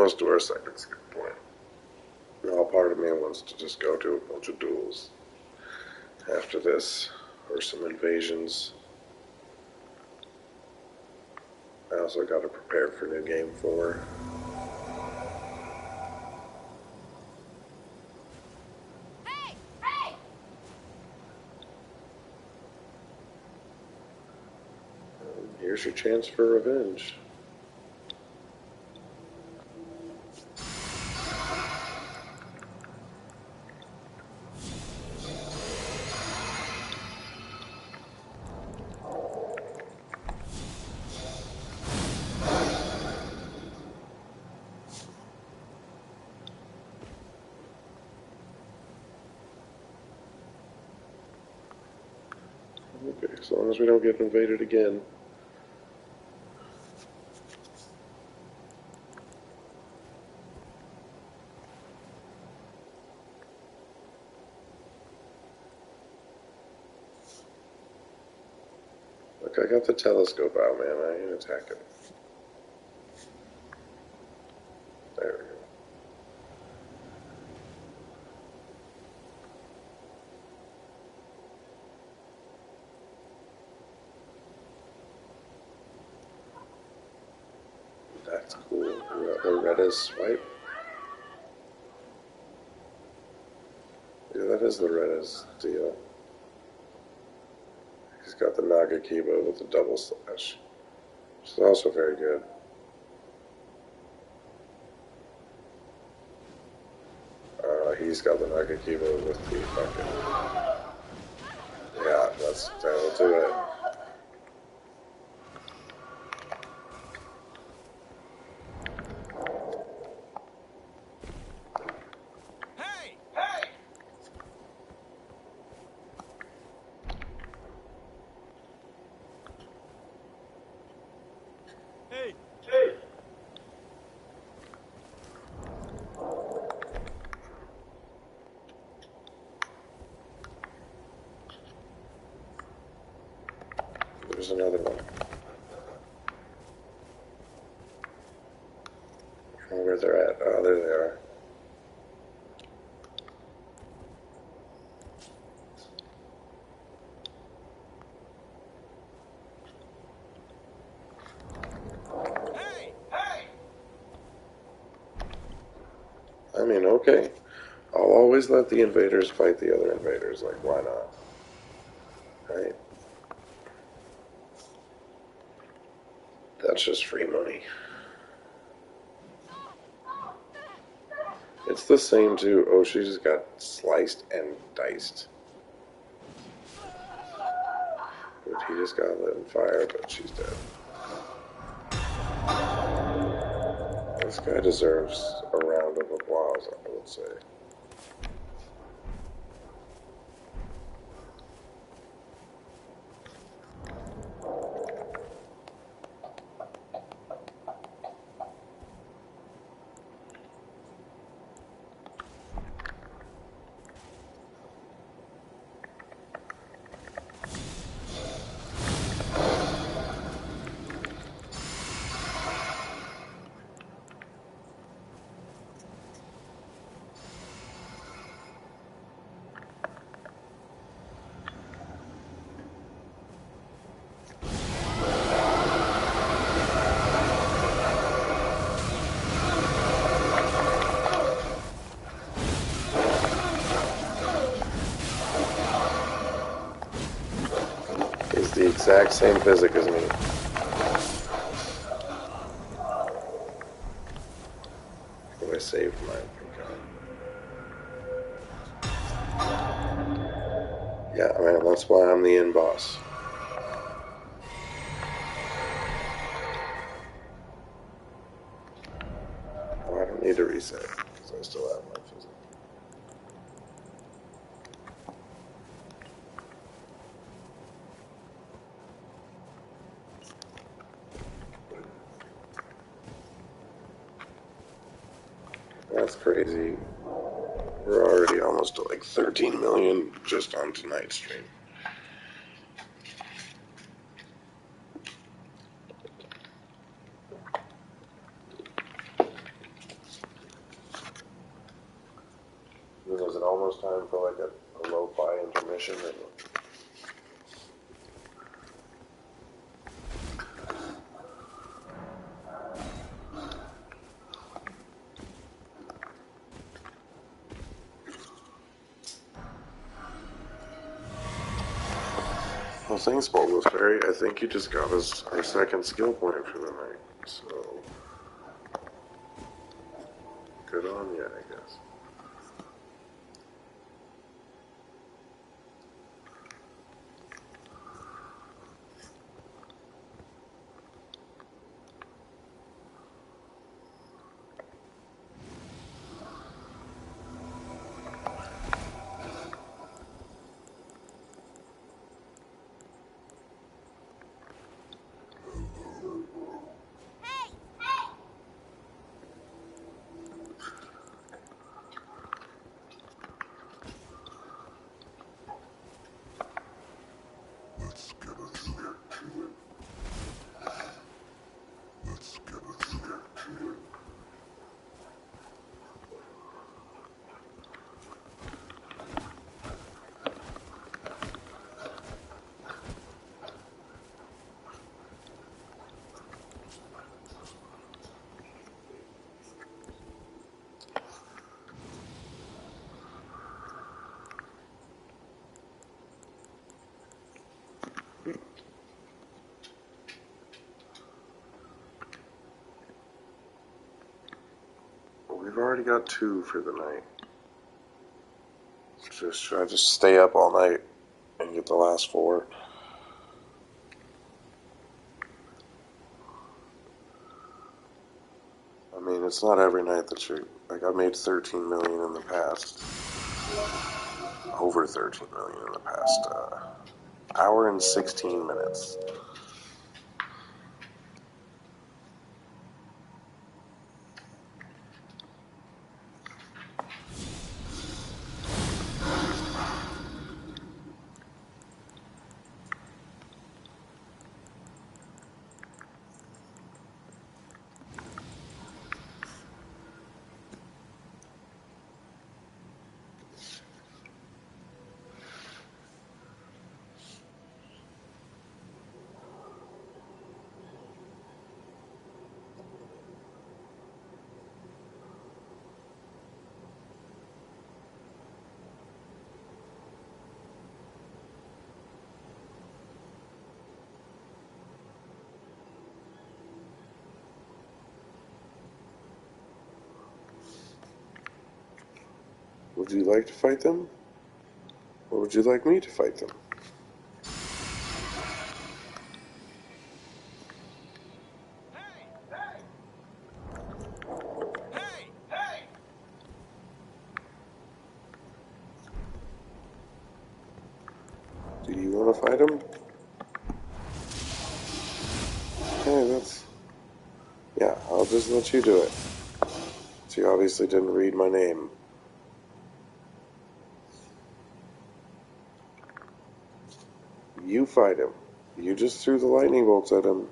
wants to our second skill point. Now part of me wants to just go to a bunch of duels after this, or some invasions. I also got to prepare for New Game 4. Hey! Hey! Here's your chance for revenge. Okay, as long as we don't get invaded again. Look, I got the telescope out, man. I ain't attacking. There we go. That's cool. The Retta's swipe. Yeah, that is the Retta's deal. He's got the Naga Kiba with the double slash, which is also very good. He's got the Naga Kiba with the fucking... Yeah, that'll do it. Hey! Hey! Hey! Hey! There's another one. I don't know where they're at. Oh, there they are. Hey! Hey! I mean, okay. I'll always let the invaders fight the other invaders. Like, why not? Right? That's just free money. It's the same too. Oh, she just got sliced and diced. But he just got lit on fire, but she's dead. This guy deserves a round of applause, I would say. He's the exact same physic as me. But I saved mine. Yeah, I mean, that's why I'm the end boss. Oh, I don't need to reset, because I still have my physic. That's crazy. We're already almost to like 13 million just on tonight's stream. almost time for like a lo-fi intermission. Well, thanks, Bulbous Berry. I think you just got us our second skill point for the night. So, good on you, I guess. Hey! We've already got 2 for the night. Just try to stay up all night and get the last 4. I mean, it's not every night that you're... Like, I made 13 million in the past. Over 13 million in the past hour and 16 minutes. Would you like to fight them? Or would you like me to fight them? Hey! Hey! Hey! Do you want to fight them? Hey, that's... Yeah, I'll just let you do it. So you obviously didn't read my name. You fight him. You just threw the lightning bolts at him.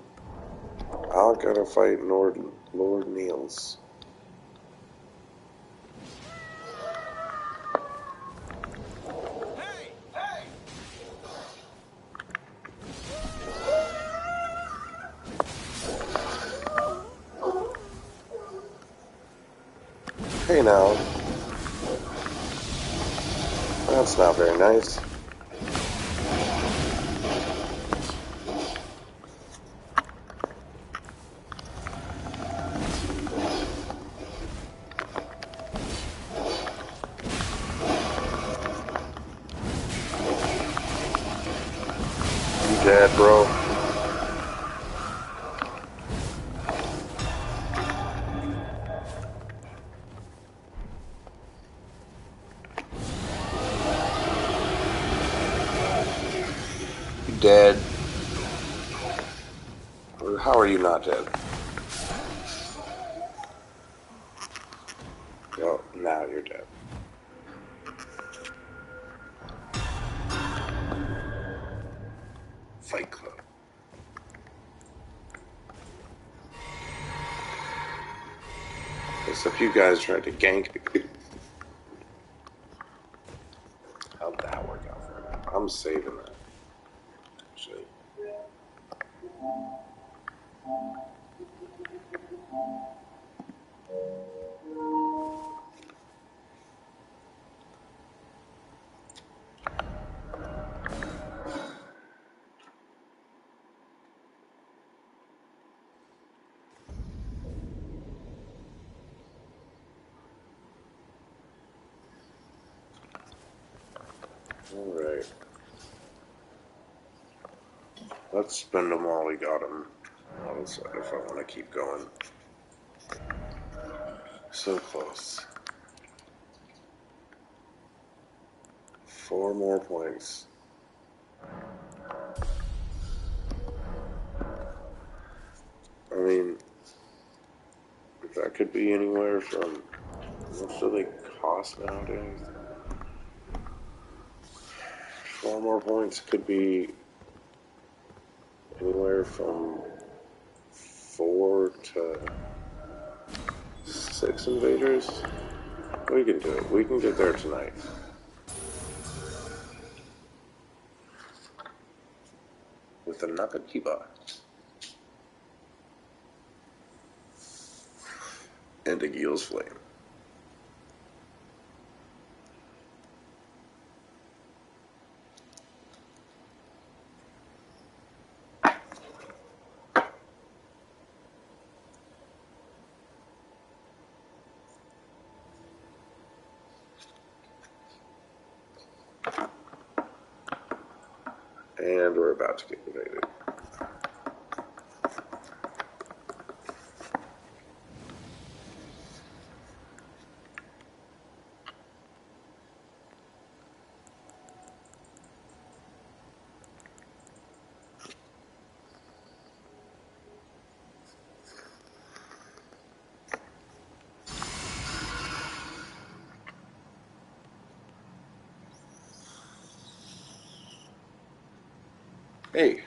I'll gotta fight Lord Niels. Hey! Hey! Hey now. That's not very nice. You dead, bro? You dead? How are you not dead? Well, now you're dead. Fight Club. Except you guys tried to gank me. saving that, actually. Alright. Let's spend them while we got them. I'll decide if I want to keep going. So close. 4 more points. I mean, that could be anywhere from... What do they cost nowadays? 4 more points could be anywhere from 4 to 6 invaders. We can do it. We can get there tonight. With the Nakakiba. And a Gil's Flame. And we're about to get invaded. Hey.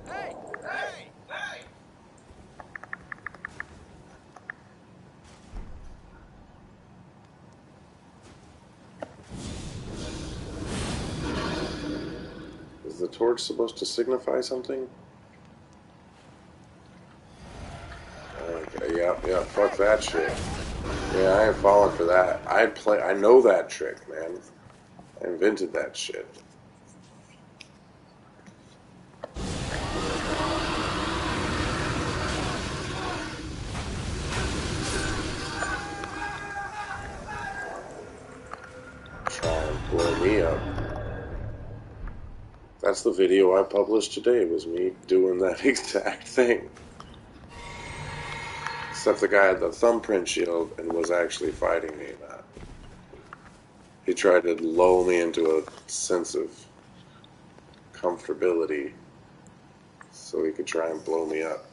Hey! Hey! Is the torch supposed to signify something? Okay, yeah, fuck that shit. Yeah, I ain't falling for that. I know that trick, man. I invented that shit. Try and blow me up. That's the video I published today, was me doing that exact thing. Except the guy had the thumbprint shield and was actually fighting me in that. He tried to lull me into a sense of comfortability so he could try and blow me up.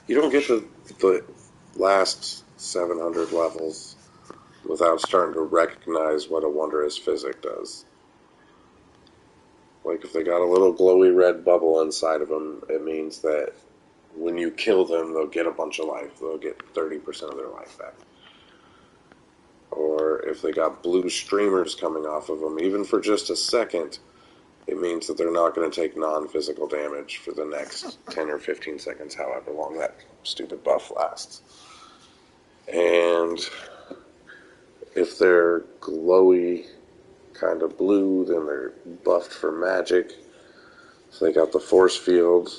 You don't get the last 700 levels without starting to recognize what a wondrous physic does. Like, if they got a little glowy red bubble inside of them, it means that when you kill them, they'll get a bunch of life. They'll get 30% of their life back. Or if they got blue streamers coming off of them, even for just a second, it means that they're not going to take non-physical damage for the next 10 or 15 seconds, however long that stupid buff lasts. And if they're glowy kind of blue, then they're buffed for magic. If they got the force field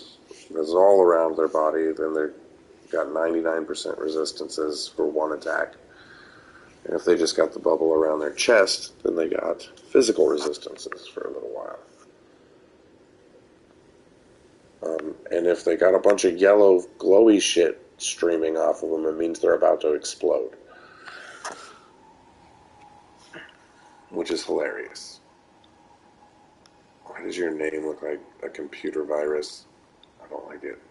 that's all around their body, then they've got 99% resistances for one attack. And if they just got the bubble around their chest, then they got physical resistances for a little while. And if they got a bunch of yellow glowy shit streaming off of them, it means they're about to explode. Which is hilarious. Why does your name look like a computer virus? I don't like it.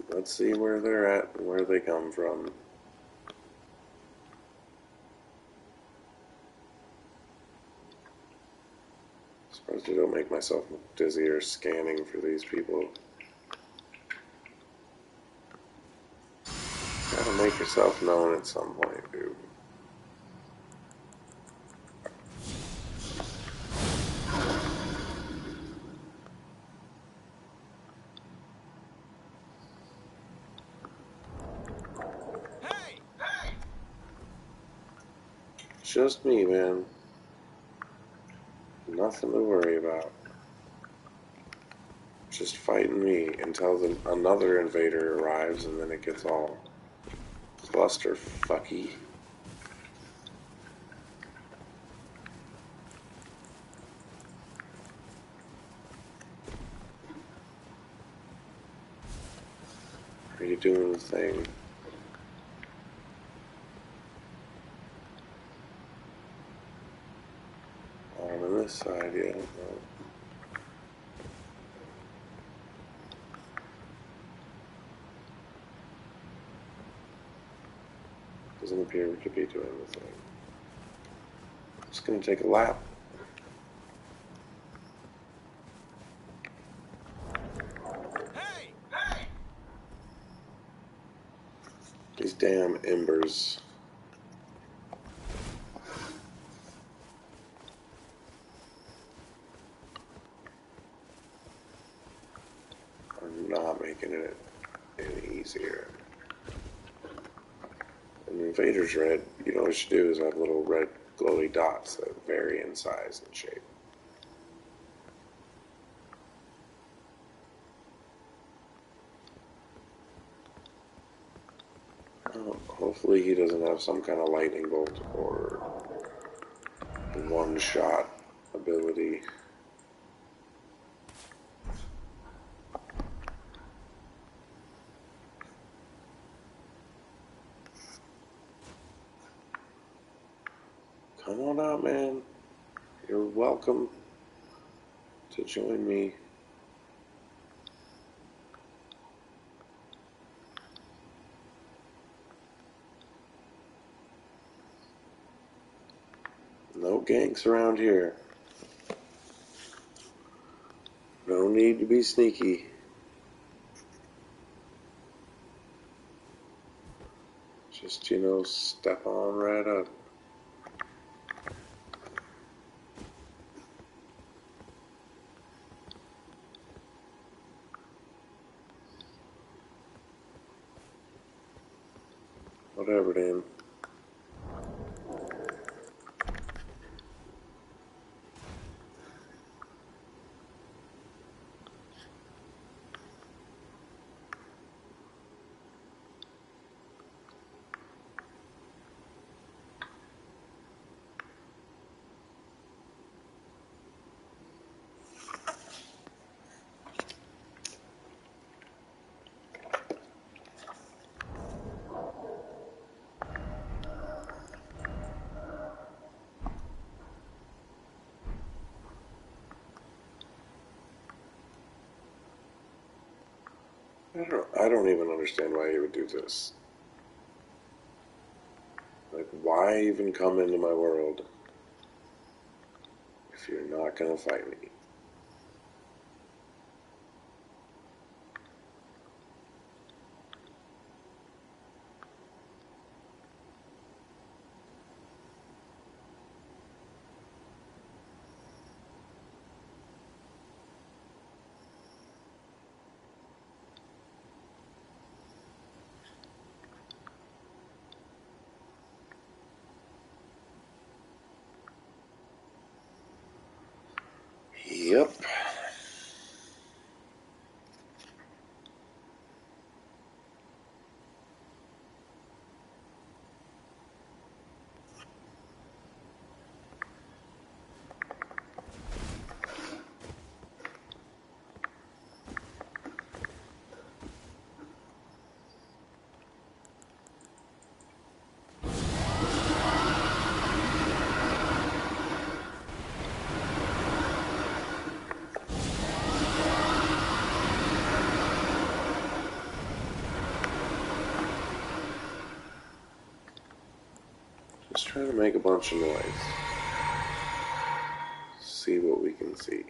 Let's see where they're at and where they come from. Suppose I don't make myself dizzy or scanning for these people. make yourself known at some point, dude. Hey! Just me, man. Nothing to worry about. Just fighting me until another invader arrives, and then it gets all clusterfucky. Are you doing the thing? On this side, yeah. No. Doesn't appear we could be doing the thing. Just gonna take a lap. Hey! These damn embers. Are not making it any easier. And invaders red, you know what you should do is have little red glowy dots that vary in size and shape. Hopefully he doesn't have some kind of lightning bolt or one-shot ability. Come on out, man. You're welcome to join me. No ganks around here. No need to be sneaky. Just, step on right up. Whatever, Dan. I don't even understand why he would do this. Like, why even come into my world if you're not gonna fight me? Yep. Just trying to make a bunch of noise. See what we can see.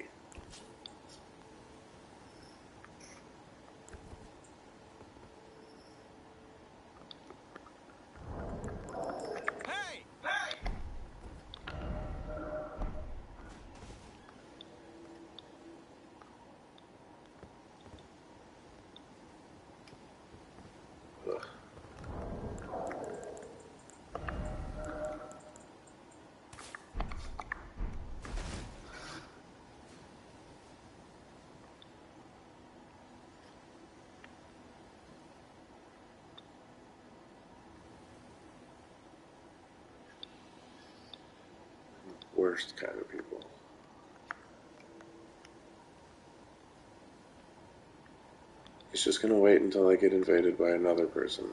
worst kind of people. He's just gonna wait until I get invaded by another person.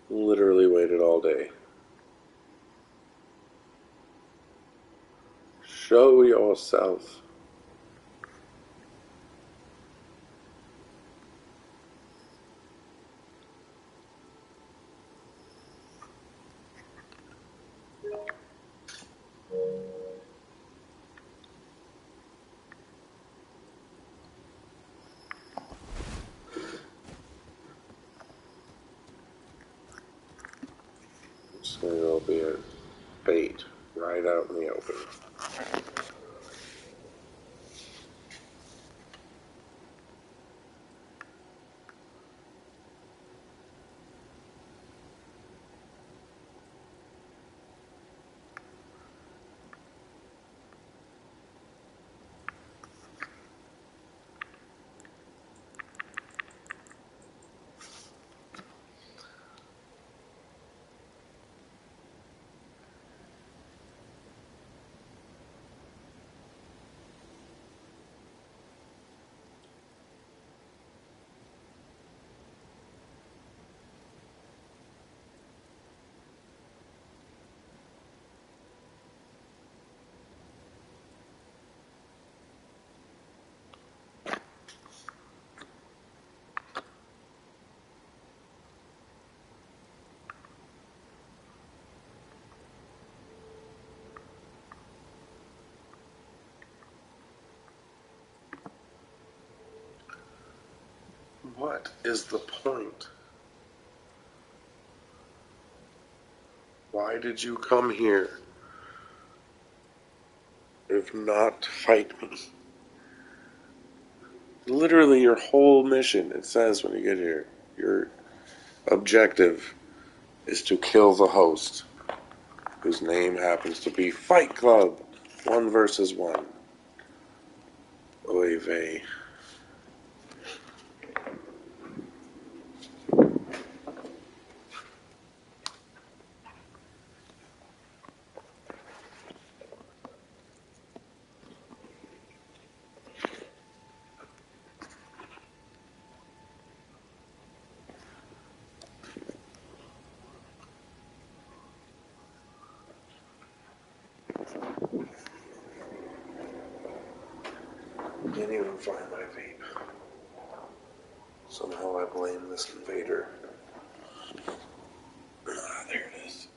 Literally waited all day. Show yourself. I'm just gonna go be a bait right out in the open. What is the point? Why did you come here if not to fight me? Literally your whole mission, it says when you get here, your objective is to kill the host, whose name happens to be Fight Club. 1 versus 1. Oy vey. Can't even find my vape. Somehow I blame this invader. Ah, there it is.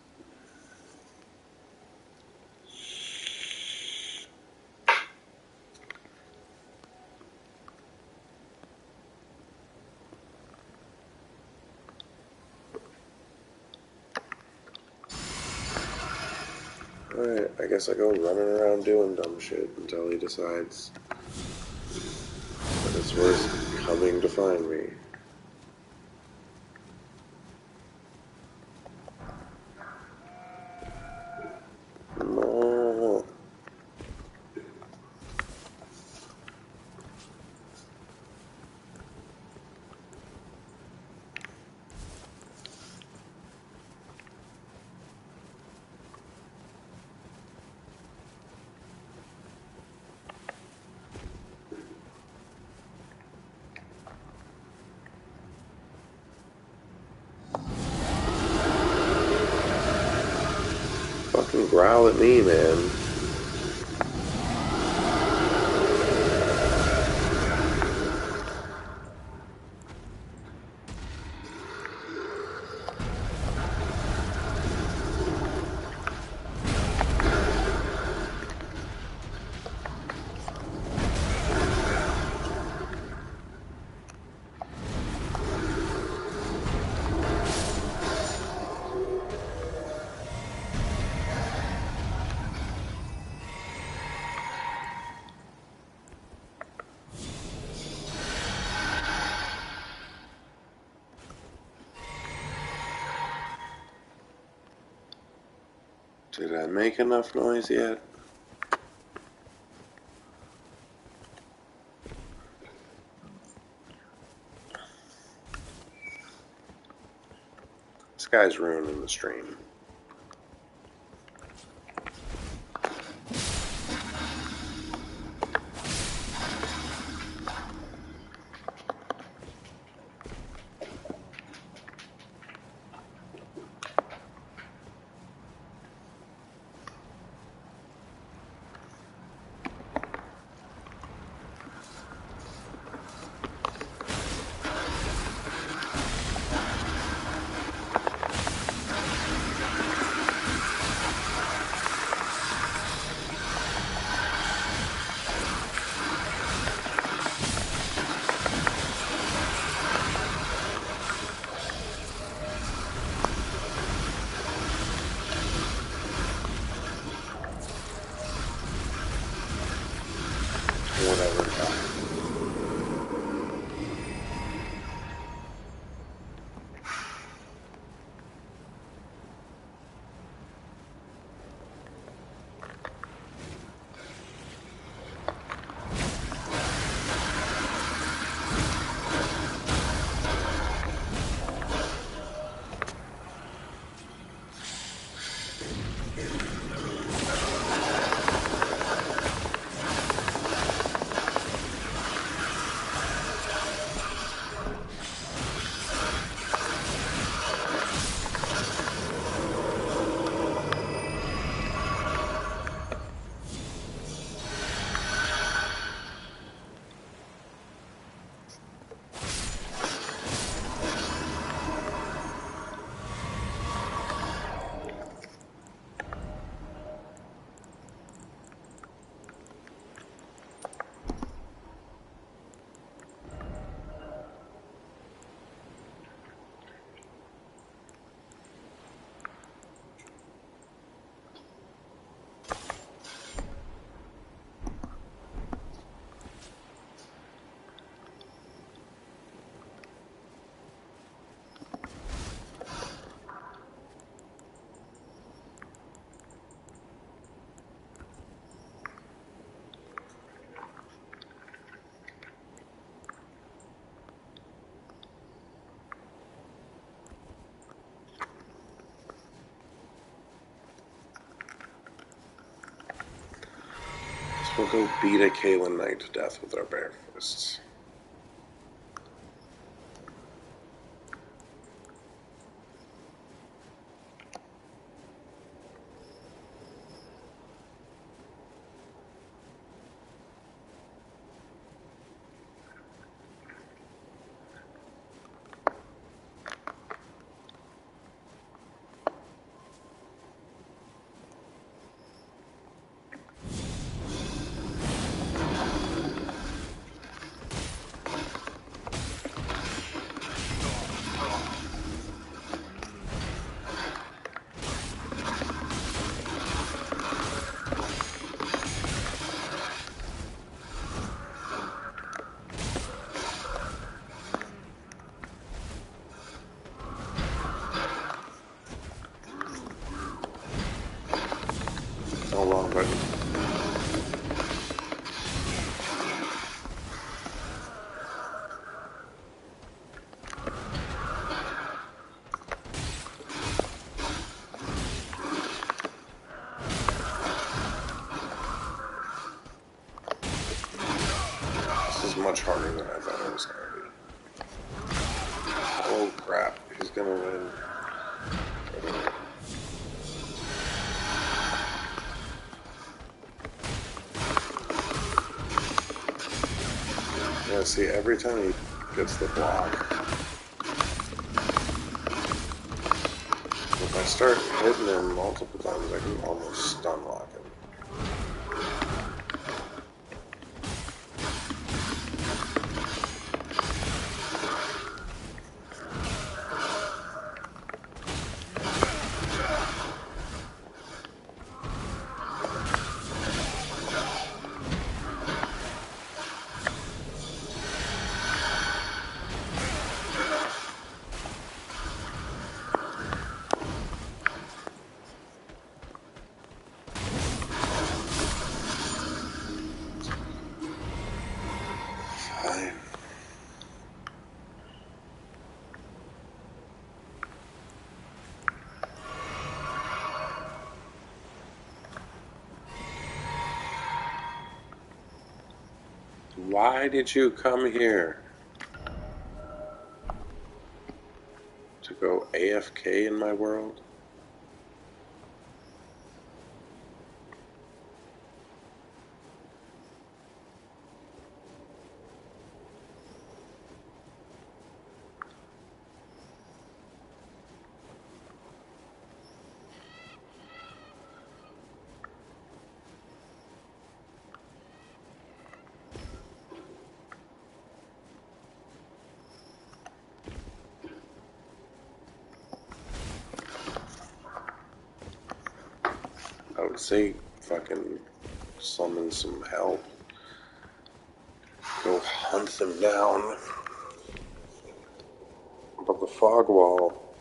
Alright, I guess I go running around doing dumb shit until he decides that it's worth coming to find me. No. Fucking growl at me, man. Did I make enough noise yet? This guy's ruining the stream. Whatever. We'll go beat a Kaylin Knight to death with our bare fists. Oh, long button. This is much harder than I thought it was going to be. Oh crap, he's going to win. Yeah, see, every time he gets the block, if I start hitting him multiple times, I can almost stun lock him. Why did you come here? To go AFK in my world? I would say fucking summon some help. Go hunt them down. But the fog wall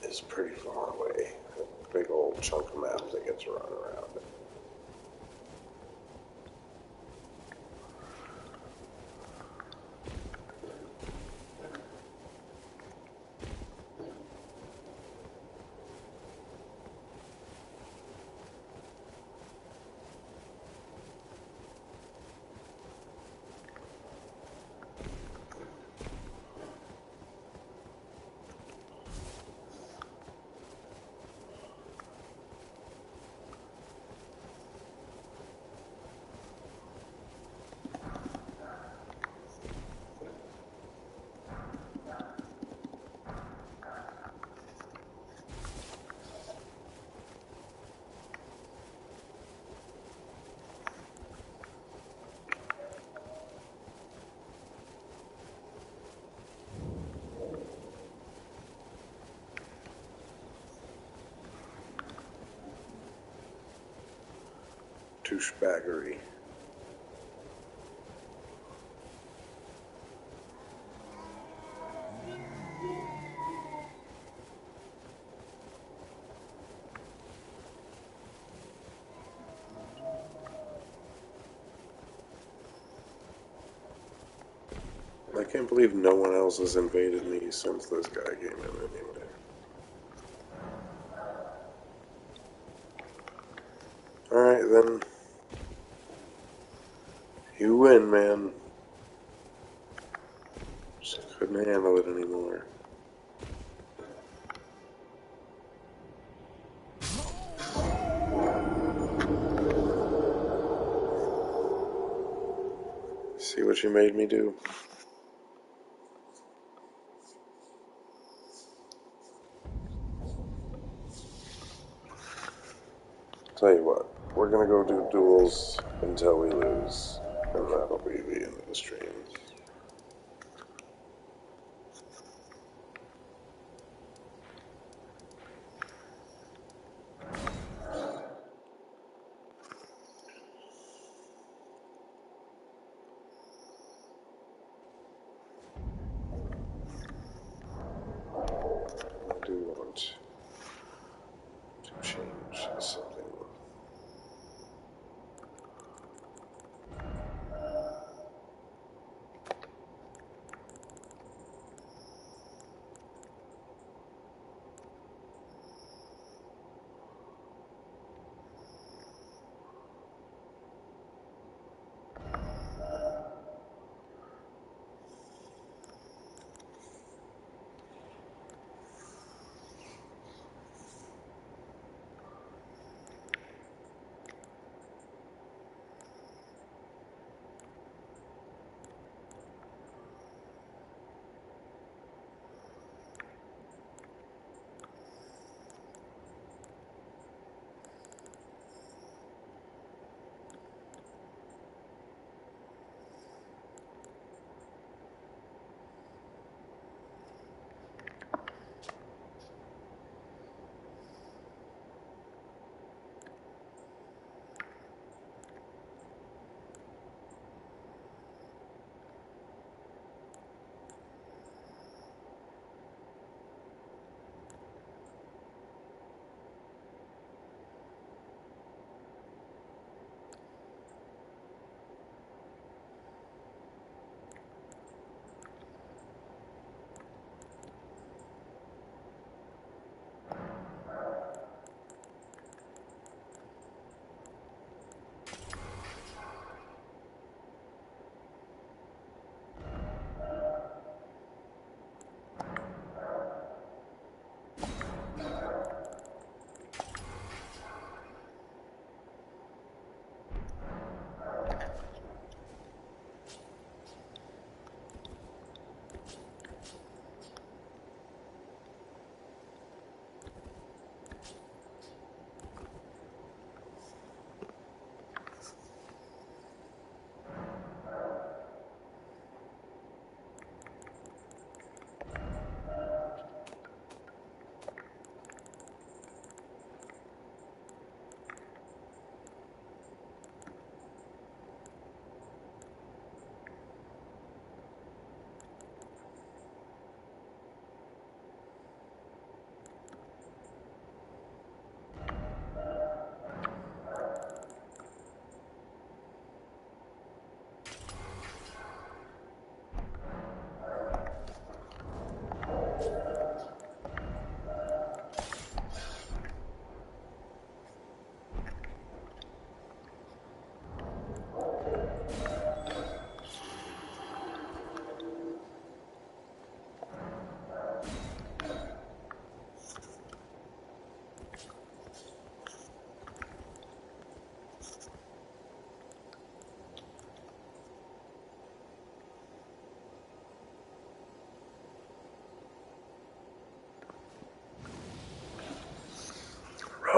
is pretty far away. A big old chunk of map that gets run around it. Douchebaggery. I can't believe no one else has invaded me since this guy came in anyway. Alright then. You win, man. Just couldn't handle it anymore. See what you made me do? Tell you what, we're gonna go do duels until we lose, and that'll be the end of the stream. I do want to change something.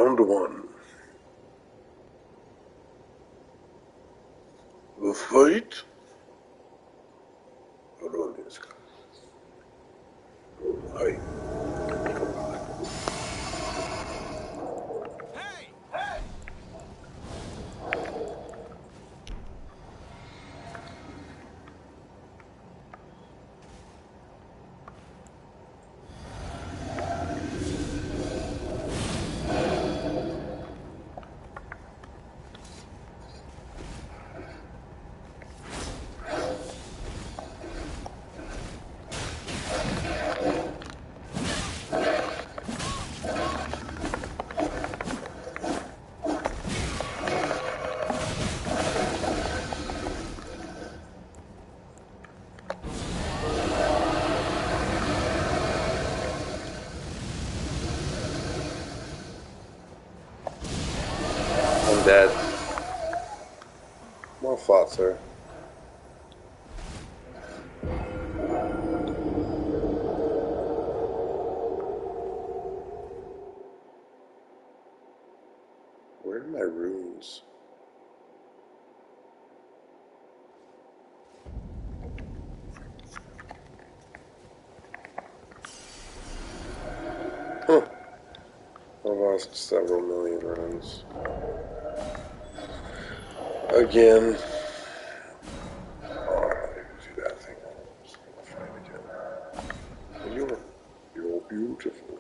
Round one. The fight. Hold on, this guy. Hi. Hey! I'm dead. Well fought, sir. Where are my runes? Huh. I lost several million runes. Again. Oh, I didn't do that thing. I'm just gonna fight again. And you're beautiful.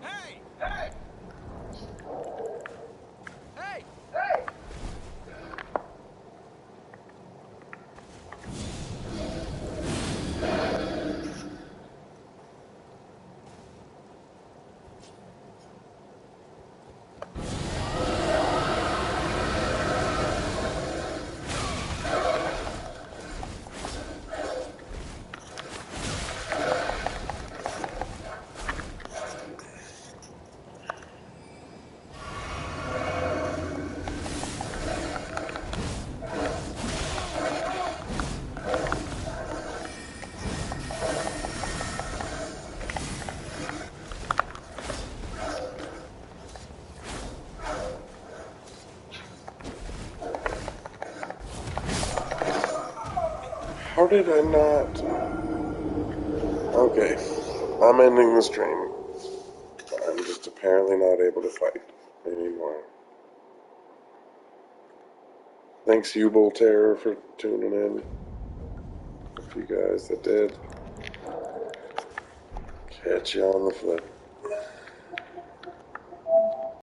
Hey! Hey! How did I not? Okay. I'm ending the stream. I'm just apparently not able to fight anymore. Thanks, U-Bowl Terror, for tuning in. A few guys that did. Catch you on the flip.